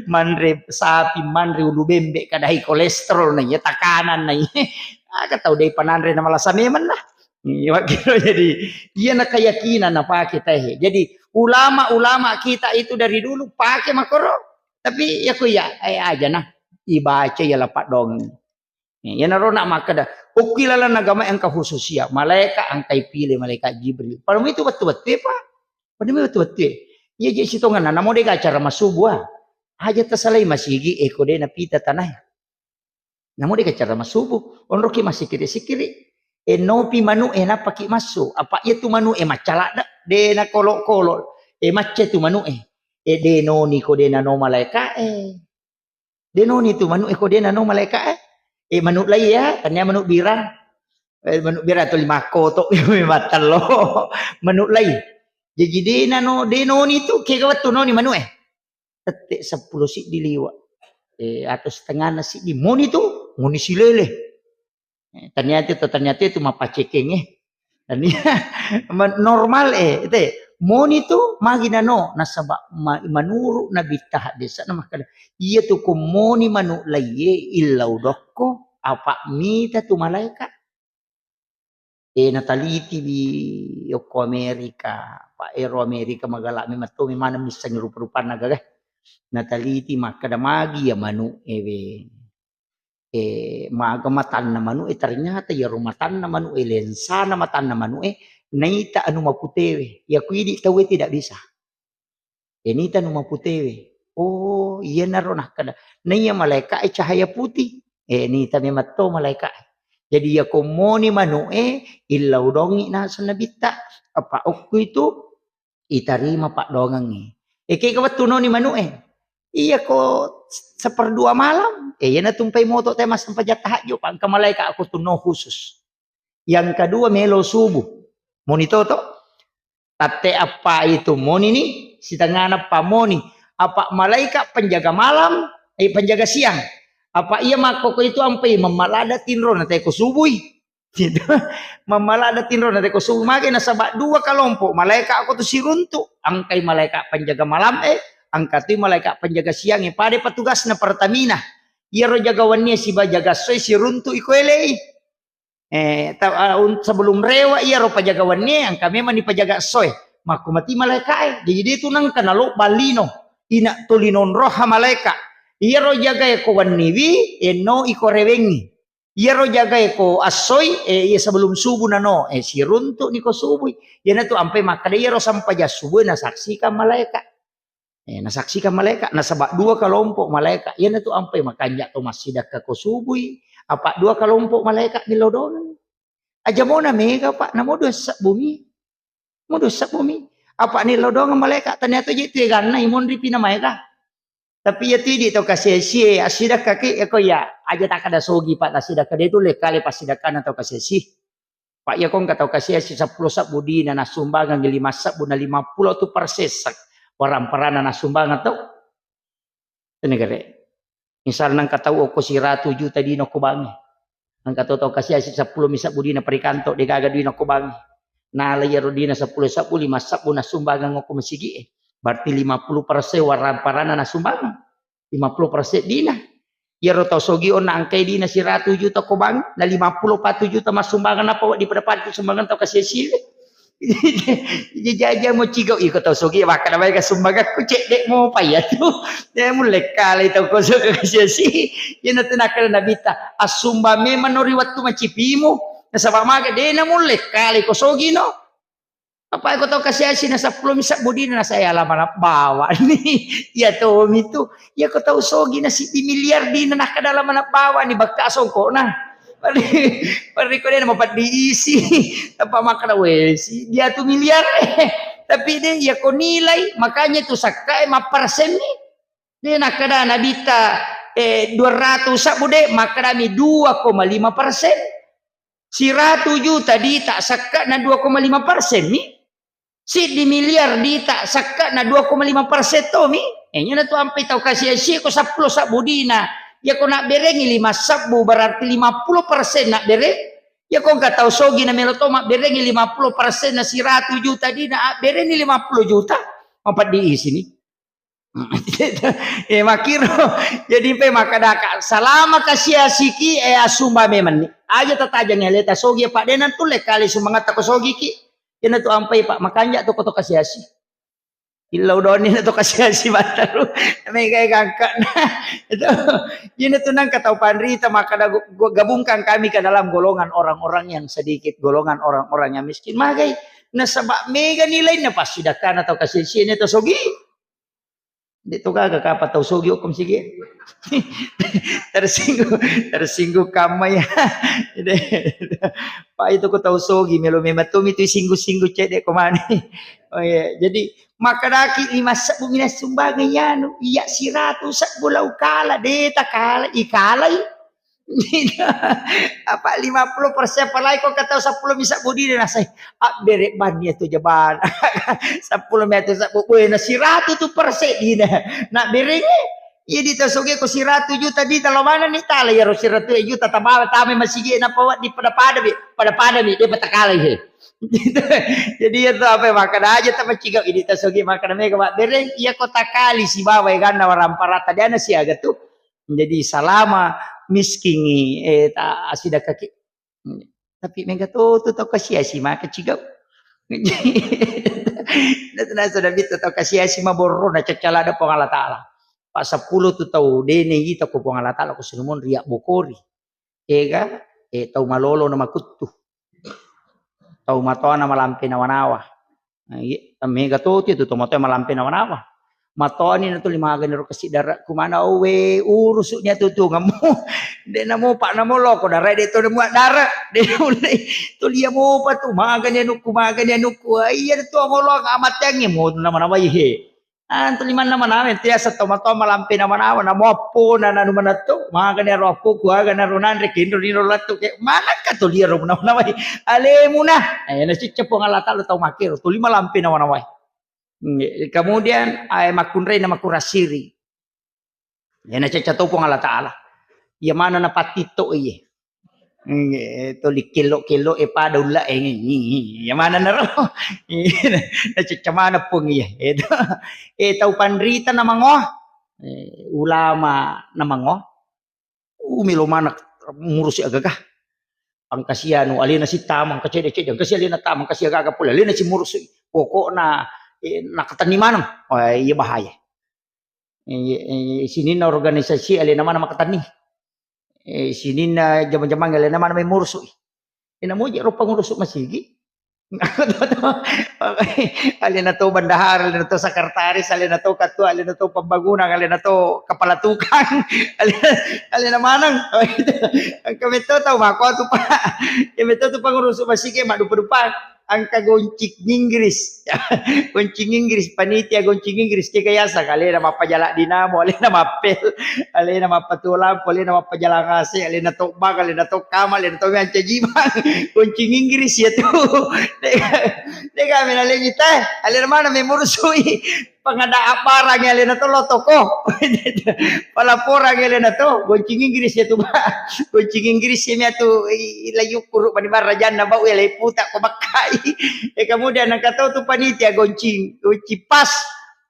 A: manre sapi manre ulubembe kadahi kolesterol na ya takanan na aga tau day pananre na malasame man lah kira jadi dia na keyakinan na pakai teh jadi ulama-ulama kita itu dari dulu pakai makoro tapi ya ku ya aja nah ibaca ya Pak dong yan na ro na makada ukilala nagama ang kahususia malaika ang kay pili malaikat Jibril paano itu betul-betul pa paano betul-betul ya jadi sitongan na namo de acara masubwa aja tasalay masigi eko de napita tanay namo de acara masubu onro ki masikiri-sikiri nopi manu na paki masu apa itu manu macala de na kolok-kolok macce tu manu de noni ko de na no malaika de noni tu manu ko de na no malaika manuk lagi ya, tanya manuk birang. Manuk birang atau 5 kotok matal lo. Manuk lagi. Jadi deno ni tu kaya tu no ni manuk Tetek 10 sik diliwa. Atau setengah nasi di moni tu, moni silele. Ternyata itu mapacekeng normal itu moni tu maginano nasaba manuru nabitah desa na makada iya tu ko moni manu laye illau dokko apa mita tu malaikat nataliti di yoko Amerika pa ero Amerika magala mi matto mi mana misang rupa-rupa nagaga nataliti makada magi ya manu magamatan na manu ternyata ya rumatan na manu lensa na matan na manu naita anu maputewe ya kuidi tawe tidak bisa nita anu maputewe oh iya naro nah kada naya malaikat cahaya putih nita mematto malaikat jadi ya komoni manu illau dongi na sanabita apa okku itu itarima Pak dongang kaya kawatuno ni manu iya ko 1/2 malam yan na tumpay moto tayo mas tahajud ang kamalaikat ako tuno khusus yang kedua melo subuh monito to tate apa itu moni ni si tangana pa moni apa malaikat penjaga malam penjaga siang apa iya makoko itu ampai memalada tinro na tayo ko subuh gitu memalada tinro na tayo ko subuh magi na sabak 2 kalompok malaikat ako to si runtu ang kay malaikat penjaga malam angkati malaikat penjaga siang pada petugas na Pertamina iya ro jagawannya si bajaga soy si runtu ikuele sebelum rewa iya ro pajagawannya ang kami man ipajaga soy makumati malaikat jadi itu nang kanalo balino ina tulinon roha malaikat iya ro jaga ko wanniwi no iko rewengi Iya ro jaga ko asoy iya sebelum subuh nano si runtuk ni ko subuh. Ya na tu ampai maka dia ro sampai jas subuh na saksikan malaikat. Nasaksikan malaikat, nasabak dua kelompok malaikat. Ya na tu ampai makanya to masih dak ko subuh. Apa dua kelompok malaikat di lodon. Aja mau na mega pak, namo dosa bumi. Mo dosa bumi. Apa ni lodong malaikat ternyata jitu ya ganna imun ripina maika. Tapi ya tidak to kasih asidak kaki ya ko ya aja tak ada sogi pak asidak kade itu lekale pasidakan atau kasih pak ya kong kata kasih 10 sak budi na sumbangan 5 sak buna 50 tu persesak orang perana na sumbangan to tenegare misal nang kata ko si ratu juta di no kubangi nang kata to kasih 10 misak budi na perikanto de gaga di no kubangi na layar rodina 10 sak 5 sak buna sumbangan ngoko masigi berarti 50% orang parana na sumbangan 50% dina ya roto sogi on angkai dina si ratu juta ko bang na 54 juta mas sumbangan apa di pada sumbangan tau kasih sile jaja mo cigau iko tau sogi bakal bae ka sumbangan ku cek dek mo payah tu dia mulai kali tau ko so kasih si ina tenakal nabita asumba me manori waktu macipimu na sabak maga de na mulai kali ko sogi no apa aku tahu kasih asin nasa 10 misak budi na saya alaman bawa nih ya tuh itu ya aku tahu sogi nasi di miliar di nak dalam anak bawa nih bakal songko nah pari ko dia mau diisi apa makan wesi dia tuh miliar tapi dia ya ko nilai makanya tuh sakai 5% nih dia nak ada nabita 200 sak bude maka kami 2,5%. Si ratu juta di tak sakat na 2,5% nih. Si di miliar di tak sakat na 2,5% to mi. Nya na tu ampai tau kasih si ko 10 sak budina. Ya ko nak berengi 5 sabu berarti 50% nak bereng. Ya ko enggak tahu sogi na meloto mak berengi 50% na si ratu juta di na berengi 50 juta. Empat di sini. Makiro jadi pe makadaka salama kasih siki asumba meman aja tataja ngeleta sogi pak denan tu le kali sumangat ko sogi ki ina tu ampai pak makanya tu koto kasih asi ilau doni tu kasih asi bataru mega gangka itu ini tu nang kata pandrita maka gabungkan kami ke dalam golongan orang-orang yang sedikit golongan orang-orang yang miskin magai nasabak mega nilainya pasti dakan atau kasih asi ini tu sogi itu kagak kapan tahu sogi hukum sige tersinggung kamu ya pak itu ku tahu sogi melo mematum itu singgung cedek kemana oh ya jadi maka daki 5 sak bumina sumbangannya iya si ratu sak bulau kala deta kala ikala apa 50% palai kok kata 10 bisa budi dan saya berek bannya tu jaban 10 meter sak buku na si ratu tu persen dina nak berengnya iya ditasoge ko si ratu juta di talo mana ni tala ya si ratu juta tabawa tame masige na pawat di pada pada dia patakala he jadi itu apa makan aja tapi cigau ini tasoge makan mega mak bereng iya kota kali si bawa ganda waram parata dia na si aga tu menjadi salama miskini ta asida kaki tapi mega tu tau kasih si maka cigau na sudah bita tau kasih si maborro na cacala ada pengala taala pas 10 tu tau dene kita ko pengala taala ko sinumon riak bokori ega tau malolo na makuttu tau matoa na malampi na wanawa mega tu tau matoa malampi na wanawa matoni na tu limagan ro kasi dara kumana we urusnya tu ngamu de namo pak namo loko dara de to mo dara de tu liya mo pa tu magan ya nuku iya tu ngolo amat yang mo nama nama ye an tu liman nama nama tiya sa tomato malampi nama nama namo po na nanu manato magan ya ro po ku aga na ronan re kindro ni ro latu ke mana ka tu liya ro nama nama ale muna na si cepo ngalata lu tau makir tu lima lampi nama nama kemudian makunrei nama kurasiri ya na cacato po Allah taala ya mana na patito iye to likilo pada ulla ya mana na ro na cacamana po iye tau pandrita na mango ulama na mango umilo mana ngurusi agagah ang kasiyano alina si tamang kacede-cede kasi alina tamang kasi agaga pula alina si murusi pokokna nakataniman iya bahaya sini na organisasi alin naman na makatani Sini na jaman-jaman gali naman may murso. Ina mo jero pangurusok masigi. Alin na to bandahar, alin na to sekretaris, alin na to ketua, alin na to pembangunan, alin na to kepala tukang, alin na manang. Kami to tahu mako tu pa. Kami to pangurus masih mak dupa-dupa angka goncik Inggris. Goncik Inggris panitia goncik Inggris ke kaya sakali nama pajalak dinamo, alin nama apel, alin nama patulang, alin nama pajalak kasih, alin na to bag, alin na to kamal, alin na to yang cajiman. Goncik Inggris ya tu. Deka minalingita, alin mana may murusui, pangada aparang alin na to lotoko, palaporang alin na to, goncing Inggris ya tu ba, goncing Inggris ya tu ilayu kuruk panimar rajan na ba ulay puta kumakai, kemudian ang kataw tu panitia goncing pas,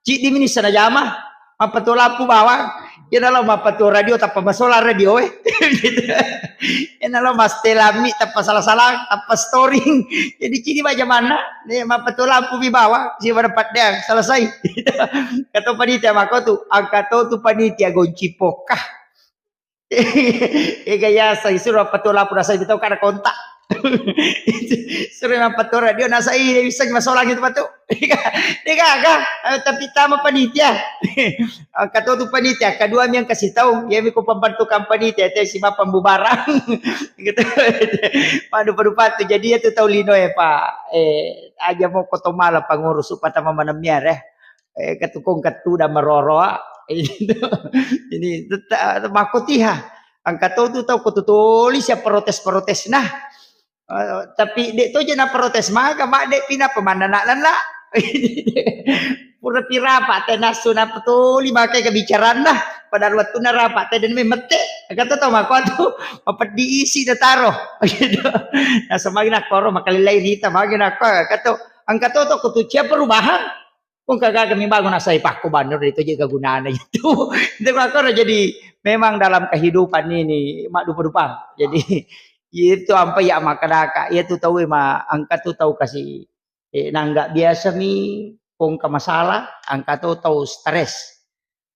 A: cik di minisa na jama, mapatula po bawang, yan alam mapatul radio tapos masola radio yan alam mas telami tapos salah-salah tapos storing jadi cini macam mana nih mapatul lampu di bawah si dapat dia selesai kata panitia mako tu angkat tu panitia gonci pokah gaya saya suruh patul lampu nasa itu karena kontak suruh patul radio nasa ini bisa masola gitu patu Deka, tapi tama panitia. Kata tu panitia, kedua yang kasih tahu, ya ko pembantukan panitia, itu si bapak pembubaran. Gitu. Padu patu. Jadi itu tahu lino ya Pak. Aja mau kotomala pengurus upata manamnya ketukung ketuda meroro. Ini makotiha. Angkat tu tahu kutulis ya protes nah. Tapi dek tu je na protes maka mak dek pina pemandanan lah. Pura pira pak teh nasu na petuli makai kebicaraan lah. Pada waktu na rapat teh dan memete. Kata tahu mak tu apa diisi dah taruh. Nah semakin nak koro makali lain hita makin nak kata angkat tu kutu cia perubahan. Kung kagak kami bangun asai paku bandar itu juga gunanya itu. Itu koro jadi memang dalam kehidupan ini mak dupa-dupa. Jadi itu apa ya makadaka itu tahu angkat tu tahu kasih nangga biasa mi kung ka masalah angkat tu tahu stres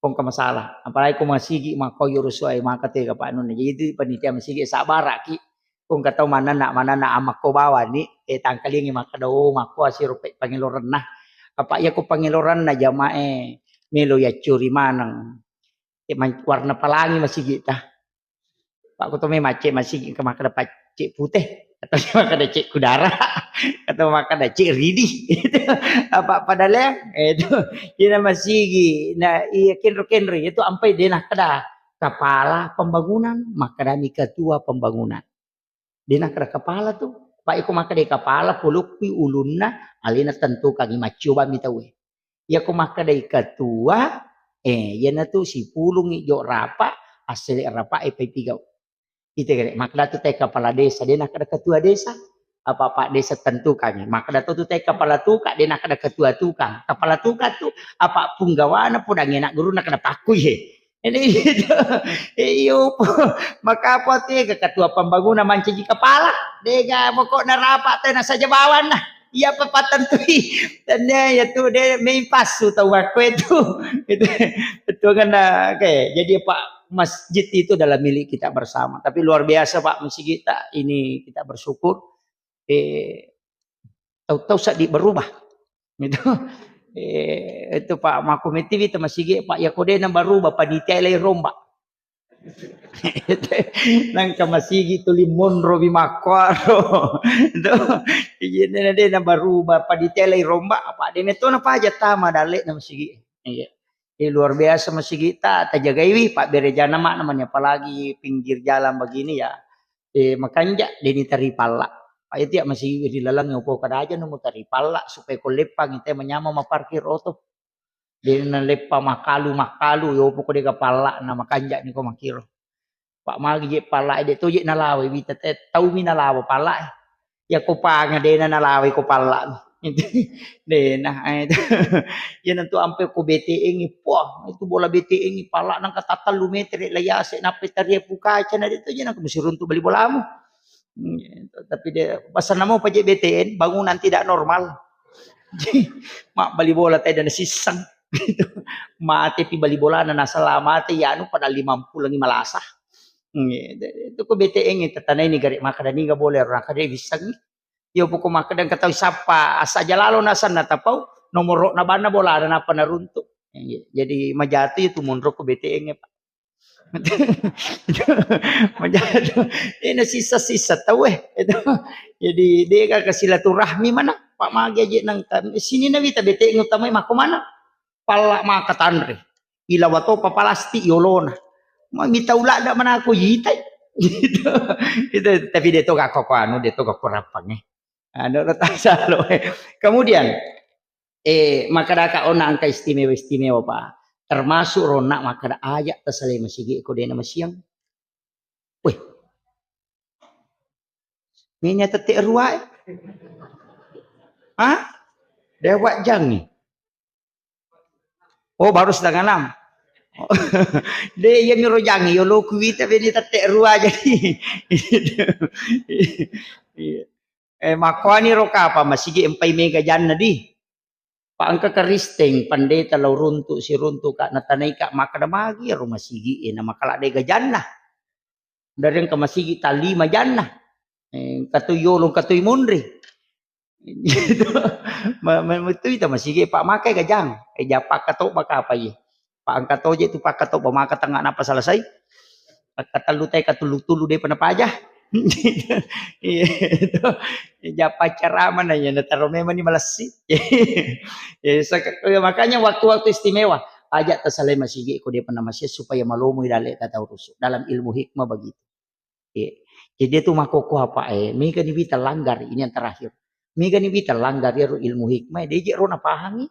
A: kung ka masalah apalagi kung masigi mako yurusuai makate ka paano na jadi panitia masigi sabar ki kung kataw mana na amak ko bawa ni tangkaling makadaw mako asirupe pangiloran na apa ya ko pangiloran na jamae melo ya curi manang warna pelangi masigi ta Pak Kuto macet masih ke makan dapat cek putih atau makan cek kudara atau makan cek ridi apa padahal itu dia masih nah iya kenro itu sampai dia nak kada kepala pembangunan maka dami ketua pembangunan dia nak kada kepala tuh Pak Iko maka dia kepala puluk pi ulunna alina tentu kami macoba mitawe ya ko maka dia ketua yana tuh si pulung jo rapa asli rapa EP3 itu kan maka tu teh kepala desa dia nak ada ketua desa apa pak desa tentu kami maka datu tu teh kepala tukang dia nak ada ketua tukang kepala tukang tu apa punggawana pun nak guru nak ada paku ini iyo maka apa tu ketua pembangunan mancing kepala dia pokok narapak teh saja bawan lah iya pepatan tu dan dia tu dia main pasu tahu aku itu kan kayak jadi pak masjid itu adalah milik kita bersama. Tapi luar biasa Pak masjid kita ini kita bersyukur. Tahu-tahu saat berubah. Itu itu Pak Makomiti itu masjid Pak Yakode yang berubah panitia lay romba. Nang ka masjid itu limon robi makwaro. Itu ini dia yang berubah panitia lay romba apa dia itu apa aja tama dalek na masjid. Iya. Luar biasa masih kita tajagaiwi Pak Berejana mak namanya apalagi pinggir jalan begini ya makanya dini tari pala Pak itu ya masih dilalang ngopo kada aja nemu tari pala supaya ko lepang ite menyama ma parkir auto dina lepa makalu yopo ko de pala na makanja ni ko makiro Pak magi je pala de to je nalawe bita tau mi nalawa pala ya ko pa nga de na nalawe ko pala nah itu ya nanti sampai ko BTE wah itu bola BTE pala nang katatalu meter layase nape taria puka cana itu je nang mesti runtuh beli bolamu tapi dia pasal nama pajak BTN bangunan tidak normal mak bali bola teh dan sisang gitu mati pi bali bola na selamat ya anu pada 50 lagi malasah Itu ko BTN tatanay ni gari makadani ga boleh orang kada bisag. Yo poko makadang katawi sapa asa jalalo nasan natapaw nomor na bana bola na pa narunto. Jadi majati itu munro ko BTN pa. Majati ini sisa-sisa tahu itu. Jadi dia ka kasilaturahmi mana Pak Magi aja nang sini na bita BTN utamay mako mana pala makatanre. Ilawato papalasti yolona. Mita ulada mana aku yitai. Gitu. Itu tapi dia tuh gak kok anu dia tuh gak kurapang Ano salo. Kemudian makada ona angka istimewa pa. Termasuk rona makada ayat tasale masigi ko dena masiang. Weh. Minya tetek ruai. Hah? Dewat jang nih. Oh baru setengah 6. Dia yang nyuruh jangi yo lo kuita beni tetek rua jadi. Makwani roka apa masigi empai mega janna di. Pa angka karisteng pandeta law runtu si runtu ka natanay ka makada magi ro masigi na makala de gajanna. Dari yang masigi tali majanna. Katuyolong katuy munri. Gitu. Itu masigi pak makai gajang. Japa kato baka apa ye. Pak angka toje itu pak kato maka tengah apa selesai. Kata lutai katulu-tulu de panapajah. Itu japa cara mana ya nataro memang ni malasi. Makanya waktu-waktu istimewa ajak tasalai masigi ko dia pernah masih supaya malumu dale tata urus dalam ilmu hikmah begitu. Jadi itu makoko apa mega ni bita langgar ini yang terakhir. Mega ni bita langgar ya ilmu hikmah dia je rona pahami.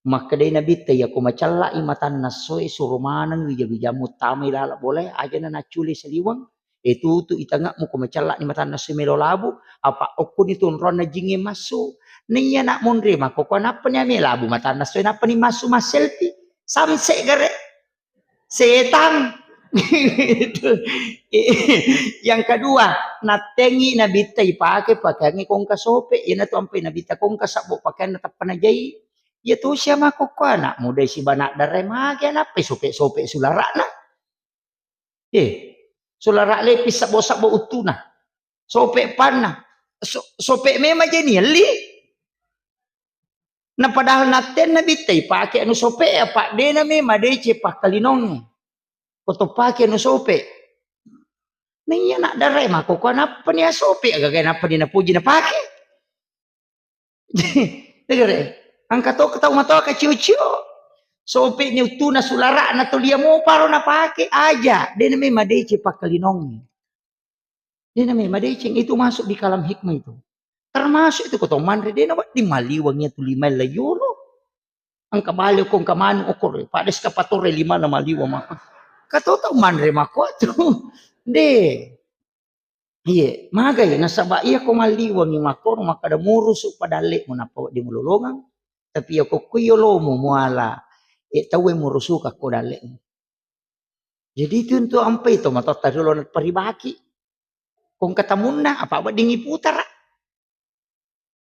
A: Maka dia nabi ya ko macalla imatan nasoe surumanan wija mutamai lala boleh aja na naculi seliwang. Itu tu itanga mo ko macalla ni matan nasoe melolabu apa okun itu ron na jingi masu. Niya nak munri mako ko napa niya melabu matan nasoe napa ni masu maselfi. Samse gare. Setan. Yang kedua, natengi nabita ipake pakangi kong kasope, ina tu ampai nabita kong kasabo pakai natap panajai. Ya tu siya makoko anak muda si banak darai magi anak sope sulara na. Sulara lepis sabo utuna. Sope panna. Sope memang jadi li. Na padahal naten nabita ipake anu sope apa de na memang de cepak kalinong. Koto pake no sope. Niya nak darai mako ko apa niya sope agak apa ni napuji na pake. Degere. Ang kato kataw mato ka ciu-ciu. Sope ni utuna sulara na tulia mo paro na pake aja. De na may madece pakalinong. De na may madece itu masuk di kalam hikmah itu. Termasuk itu koto manre de na di maliwangnya tu lima layolo. Ang kabalo kong kamano okor. Pades kapatore 5 na maliwa maka. Kato tau manre mako tu. De. Iya, magay nasaba iya ko maliwang ni mako makada murusu padale mo na po di mululungan. Tapi ako kuyolo mo muala. Tawe murusu ka ko dale. Jadi itu untuk ampai to mato tadulo na paribaki. Kung katamun na apa ba dingi putar.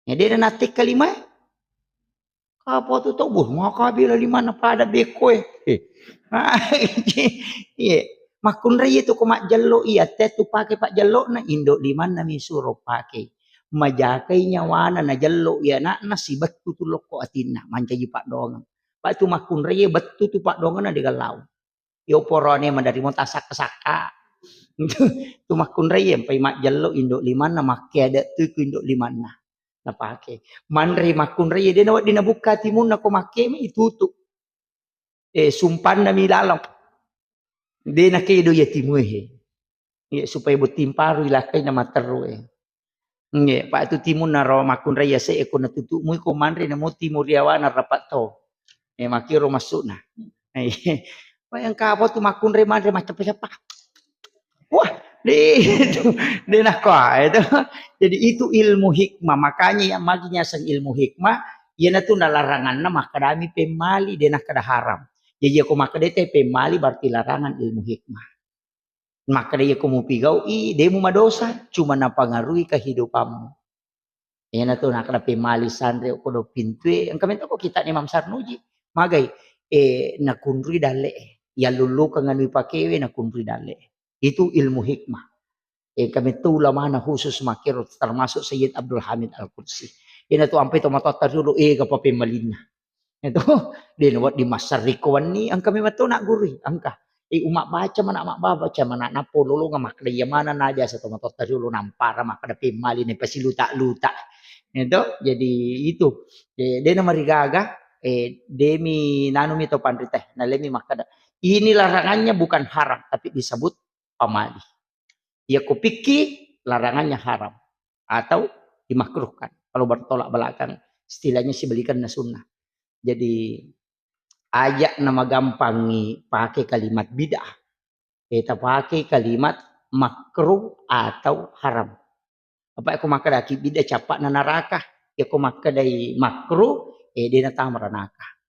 A: Ya dia natik kalima. Kapo tu buh makabila 5 na pada beko Iya, makun raya tu ko mak jalo iya tu pakai pak jalo na indo 5 na misuro pakai. Majakai nyawana na jalo iya na si betu tu loko atina mancaji pak dongan. Pak tu makun raya betu tu pak dongan na digalau. Yo porone mandari mo tasak-saka. Tu makun raya pai mak jalo indo 5 na make ada tu indo 5 na. Na pakai. Manre makun raya dia nawat dinabuka timun na ko make mi itutu. Sumpan na milalong. Di na kayo yatimu supaya butimparu ilakay na materu pa itu timun na raw makun raya sa eko natutumu ko manre na mo timuriawa na rapat to. Makiro masuk na. Yang kapo tu makun raya manre macam-macam. Wah, di na ko itu. Jadi itu ilmu hikmah. Makanya yang maginya sang ilmu hikmah, yan na tu nalarangan na makadami pemali di na kada haram. Jadi aku makadete pemali berarti larangan ilmu hikmah. Maka dia aku mupigau demo madosa cuma napangaruhi kehidupanmu. Ya na to nakada pemali sandre ko do pintue ang kami ko kita ni Ma'am Sarnuji. Magay nakunri dale. Ya lulu kang anu pakewe nakunri dale. Itu ilmu hikmah. Kami tu ulama khusus makir termasuk Sayyid Abdul Hamid Al-Qudsi. Ina tu ampai tomato dulu ka pemalina. Itu din wat di masarikuan ni ang kami matu nak guri angka. Umak baca mana mak baca mana na pololo nga makda mana na aja sa tomato dulu nampara makda pemali ni pasiluta-luta. Itu jadi itu. Dia nama rigaga demi nanu mito pandriteh nalemi makada. Ini larangannya bukan haram tapi disebut pamali. Ya kupiki larangannya haram atau dimakruhkan. Kalau bertolak belakang istilahnya si belikan na sunnah. Jadi ajak nama gampangi pakai kalimat bid'ah. Kita pakai kalimat makruh atau haram. Apa aku maka daki bid'ah capak na neraka. Ya aku maka dari makruh dia natang meranaka.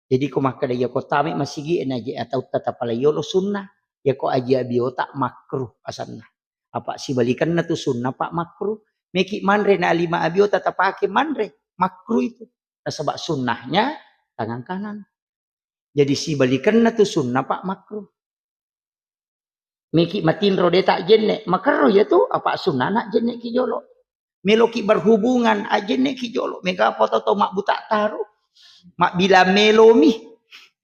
A: Jadi aku maka dari aku tami masigi enaji atau tetap palayolo sunnah. Ya aku aja biota makruh asanna. Apa si balikan na tu sunnah pak makruh. Meki manre na lima abio tetap pakai manre makruh itu. Nah, sebab sunnahnya tangan kanan. Jadi si balikan na tu sunnah pak makruh. Meki matinro de tak jenne makruh ya tu apa sunnah nak jenne ki jolo. Meloki berhubungan ajenne ki jolo. Mega foto to mak buta taruh. Mak bila melomi.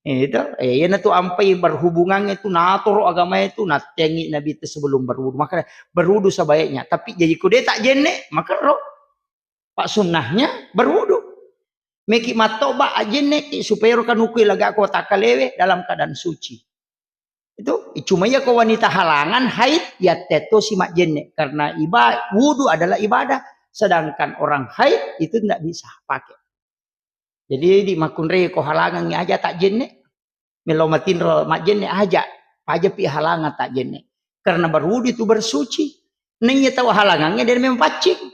A: Itu ya tu ampai berhubungan itu natur agama itu natengi nabi itu sebelum berwudu. Maka berwudu sebaiknya. Tapi jadi kude tak jenne makruh. Pak sunnahnya berwudu. Meki matoba ajenne supaya kan ukui laga ko takalewe dalam keadaan suci. Itu cuma ya ko wanita halangan haid ya teto si mak jenne karena wudu adalah ibadah sedangkan orang haid itu tidak bisa pakai. Jadi di makunre ko halangan ni aja tak jenne melomatin ro mak jenne aja pi halangan tak jenne karena berwudu itu bersuci. Nanya tahu halangannya dari memang pacing.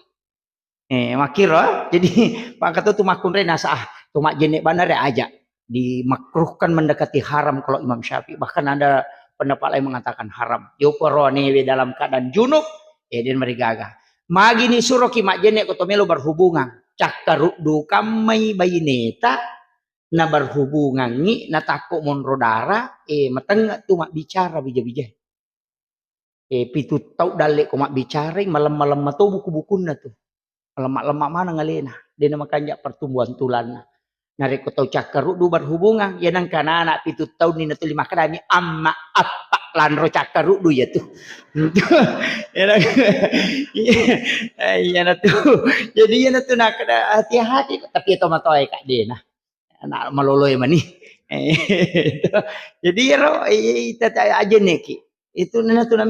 A: Makiro jadi pak kata tu makunre nasah tu mak jenne benar ya aja dimakruhkan mendekati haram kalau Imam Syafi'i. Bahkan ada pendapat lain mengatakan haram. Yo korone dalam keadaan junub dia merigaga. Magi ni suruh ki mak jenne ko melo berhubungan. Cakarudu kamai bayineta na berhubungan ni na takut monrodara mateng tu mak bicara bija-bija. Pitu tau dalek ko mak bicara malam-malam matu buku-buku na tu. Lemak-lemak mana ngalena. Dia nama kanjak pertumbuhan tulanna. Nari ko tau cakarudu berhubungan ya nang kana anak pitu tahun ni na tu lima kadami amma apa lanro cakarudu ya tu. Ya na tu. Jadi ya na tu nak hati-hati tapi itu matoy kak dia nah. Anak maloloy mani. Jadi ya ro tata aja neki. Itu na tu na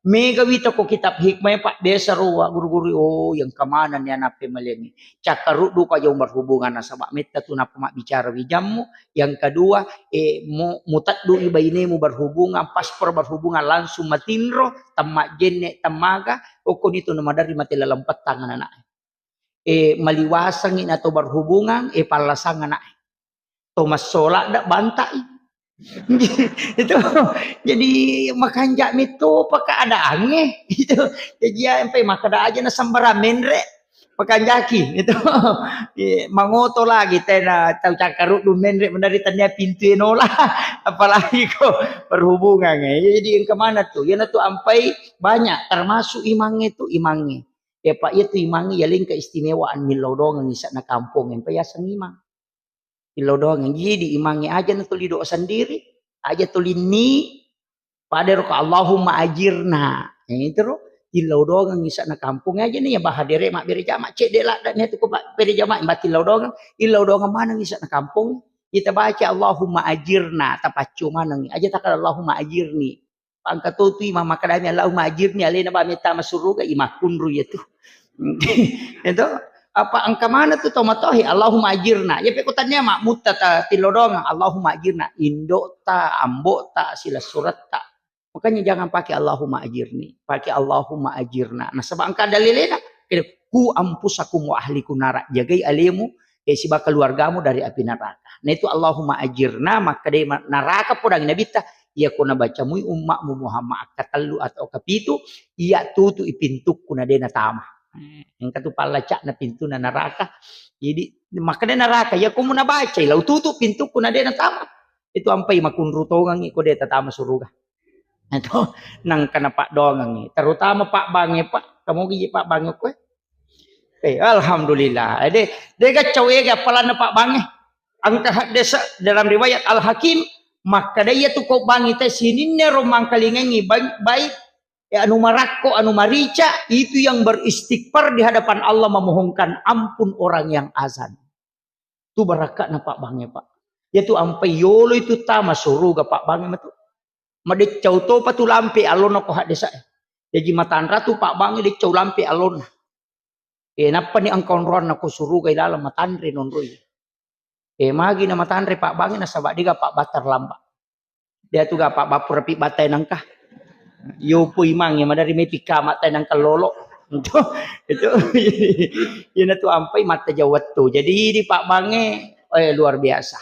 A: mega wita ko kitab hikmah pak desa ruwa guru-guru yang kemana ni anak pemeleni cakarudu ka yang berhubungan nasabak meta tu napa mak bicara wijammu yang kedua mutaddu ibainemu berhubungan paspor berhubungan langsung matinro tamak jenne tamaga okon itu nama dari mati lalam petang anak maliwasang atau berhubungan palasang anak Thomas solak dak bantai itu jadi makan jak itu pakai ada angin itu jadi sampai makan aja na sambara menre pakai jaki itu mangoto lagi tena tahu cakaru du menre menari tanya pintu enola apalagi kok berhubungan jadi yang kemana tuh ya tuh sampai banyak termasuk imangnya itu imangnya ya pak itu imangnya ya ling keistimewaan milau dong ngisat na kampung yang payah imang Ilo doang jadi imangnya aja na tuli doa sendiri aja tuli ni pada roka Allahumma ajirna itu ro ilo doang ngisa na kampung aja nih ya bahadere mak beri jamak cek dek lah dan itu ko beri jamak mbak ilo doang mana ngisa na kampung kita baca Allahumma ajirna tapacu mana nih aja takal Allahumma ajirni pangkat tu imam makadami Allahumma ajirni alena ba meta masuruga imah kunru ya tuh itu apa angka mana tuh tomatohi Allahumma ajirna ya pekutannya mak mutata tilodong Allahumma ajirna indo ta ambo ta sila surat ta makanya jangan pakai Allahumma ajirni pakai Allahumma ajirna nah sebab angka dalilena ku ampusakum wa ahlikum nara jagai alimu si bakal keluargamu dari api neraka nah itu Allahumma ajirna maka dari neraka podang nabita ia kuna baca mui ummakmu Muhammad katalu atau kapitu ia tutu ipintuk kuna dena tamah yang katu palacak na pintu na neraka jadi makanya neraka ya kumu na baca lau tutup pintu kuna dena tama itu ampai makun rutongan iko deta tama suruga Itu nang kana Pak Dongang ni. Terutama Pak Bange Pak. Kamu gigi Pak Bange ko. Alhamdulillah. Dia kacau ya apalana Pak Bange. Angka desa dalam riwayat Al Hakim maka dia tu kau bangi teh sini ne romang kalingengi baik ya anu marako anu marica itu yang beristighfar di hadapan Allah memohonkan ampun orang yang azan. Tu barakat na Pak Bange Pak. Ya tu ampai yolo itu tama suruga Pak Bange matu. Madek cau to patu lampe alon ko hak desa. Jadi matan ratu Pak Bange dek cau lampe alon. Napa ni angkon ron aku suruh gay dalam matanre non roy. Magi na matanre Pak Bange na sabak diga Pak Batar lamba. Dia tu ga Pak Bapur rapi batay nangka. Yo pu imang ya madari may pika matay nang kalolo. Itu yun tu ampai mata jawat tu. Jadi di Pak Bange luar biasa.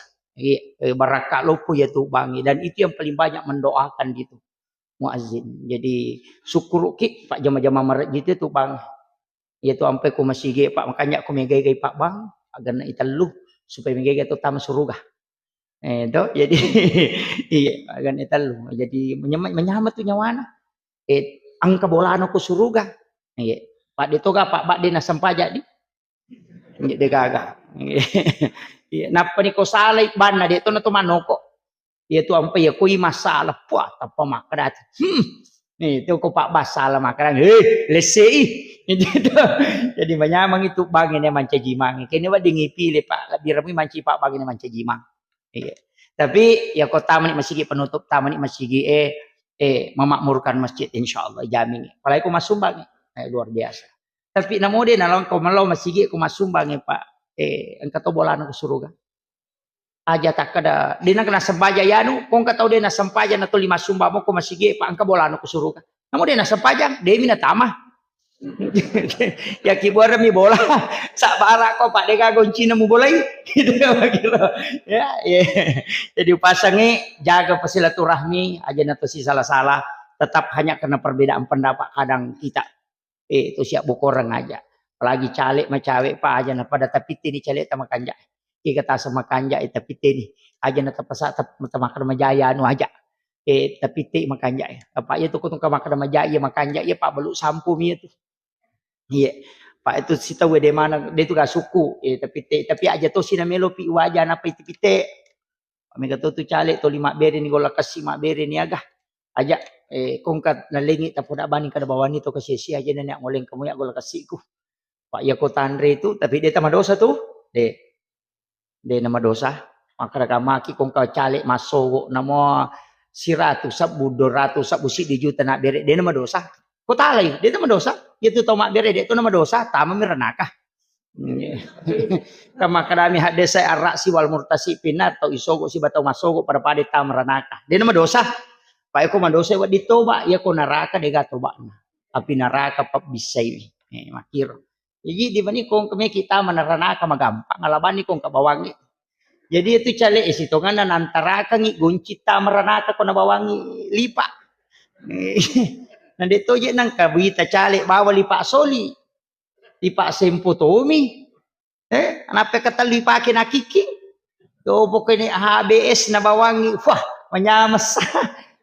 A: Barakah lopo ya tu Bange dan itu yang paling banyak mendoakan gitu. Muazzin. Jadi syukur ki Pak jama-jama marat gitu tu Bang. Yaitu sampai ku masih Pak makanya aku megay Pak Bang agar na italu supaya megay itu tamas suruga. Itu jadi iya agar italu jadi menyamat tu nyawana. Ang kabolaan aku suruga. Iya Pak dito ga Pak di nasampaja di. Iya gaga. Iya napa ni ko salay ban na dito na to manoko. Yaitu sampai aku masalah puat apa makadat. Itu ko Pak Basala makanan. Lesei. Jadi menyamang itu bangin yang mancajimang. Kini wa dingipili Pak. Lebih rami manci Pak bangin yang mancajimang. Iya. Tapi ya kok taman masjid penutup taman masjid memakmurkan masjid insyaallah jamin. Apalagi ku masumbang luar biasa. Tapi namode nalong ko malau masjid ku masumbang Pak. Engka to bolan ku suruga. Aja tak kada dina kena sembaja yanu kong ka tau dina sempaja na to 5 sumba mo ku masjid Pak angka bolan ku suruga. Namode na sempajang demi na tamah. Ya kibora mi bola sak bara ko Pak deka kunci nemu bola gitu ya jadi pasangi jaga silaturahmi aja nato si salah-salah tetap hanya karena perbedaan pendapat kadang kita itu siap bukorang aja apalagi caleg macawe Pak aja na pada tapi tini caleg sama kanja kita sama kanja tapi tini aja na tapasa makan majaya anu aja tapi ti makanja apa itu kutung makan majaya makanja ya Pak beluk sampu mi itu. Iya, Pak itu si tahu de mana dia tu gak suku, tapi aja tu si namelo pi wajah apa itu pite. Kami kata tu caleg tu 5 bere ni gola kasih 5 bere ni agak aja kongkat nalingi tapi nak bani kada bawa ni tu kasih aja nenek ngoleng kamu ya gola kasihku. Pak ya ko tanre itu tapi dia tambah dosa tu, de nama dosa. Maka maki kongkat caleg masuk nama siratu sabu 200 sabu si di juta nak bere dia nama dosa. Ko talay, dia nama dosa. Itu tomak bere itu nama dosa tama miranaka. Kama kadami hak desa arak si wal murtasi pinat atau isogo si batau masogo pada pada tam ranaka. Dia nama dosa. Pak aku mandosa wa ditoba ya ko naraka de gatoba na. Api naraka pap bisay. Makir. Jadi di bani kong kami kita menaranaka magampang alabani kong kabawangi. Jadi itu cale isitongan antara kangi guncita meranaka ko nabawangi lipa. Nandito je nang kabita calik bawa lipa soli. Lipa sempotomi. Anape kata lipa kinakiki. Do pokoknya HBS na bawangi. Wah, menyamas.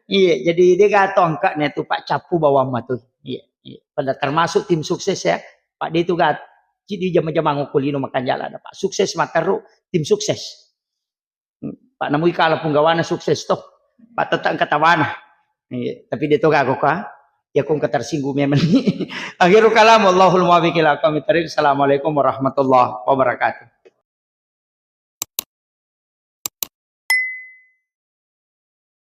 A: Iya, jadi dia kata angkatnya tu Pak Capu bawa matu. Iya, pada termasuk tim sukses ya. Pak dia tu gat. Jadi jama-jama ngukulino makan jalan Pak. Sukses mataru tim sukses. Pak namui kala punggawana sukses toh. Pak tetang katawana. Iya, tapi dia tu gago ka. Ya kung ketersinggung memang. Akhirul kalam Allahul muwaffiq ila aqwamit thoriq. Assalamualaikum warahmatullahi wabarakatuh.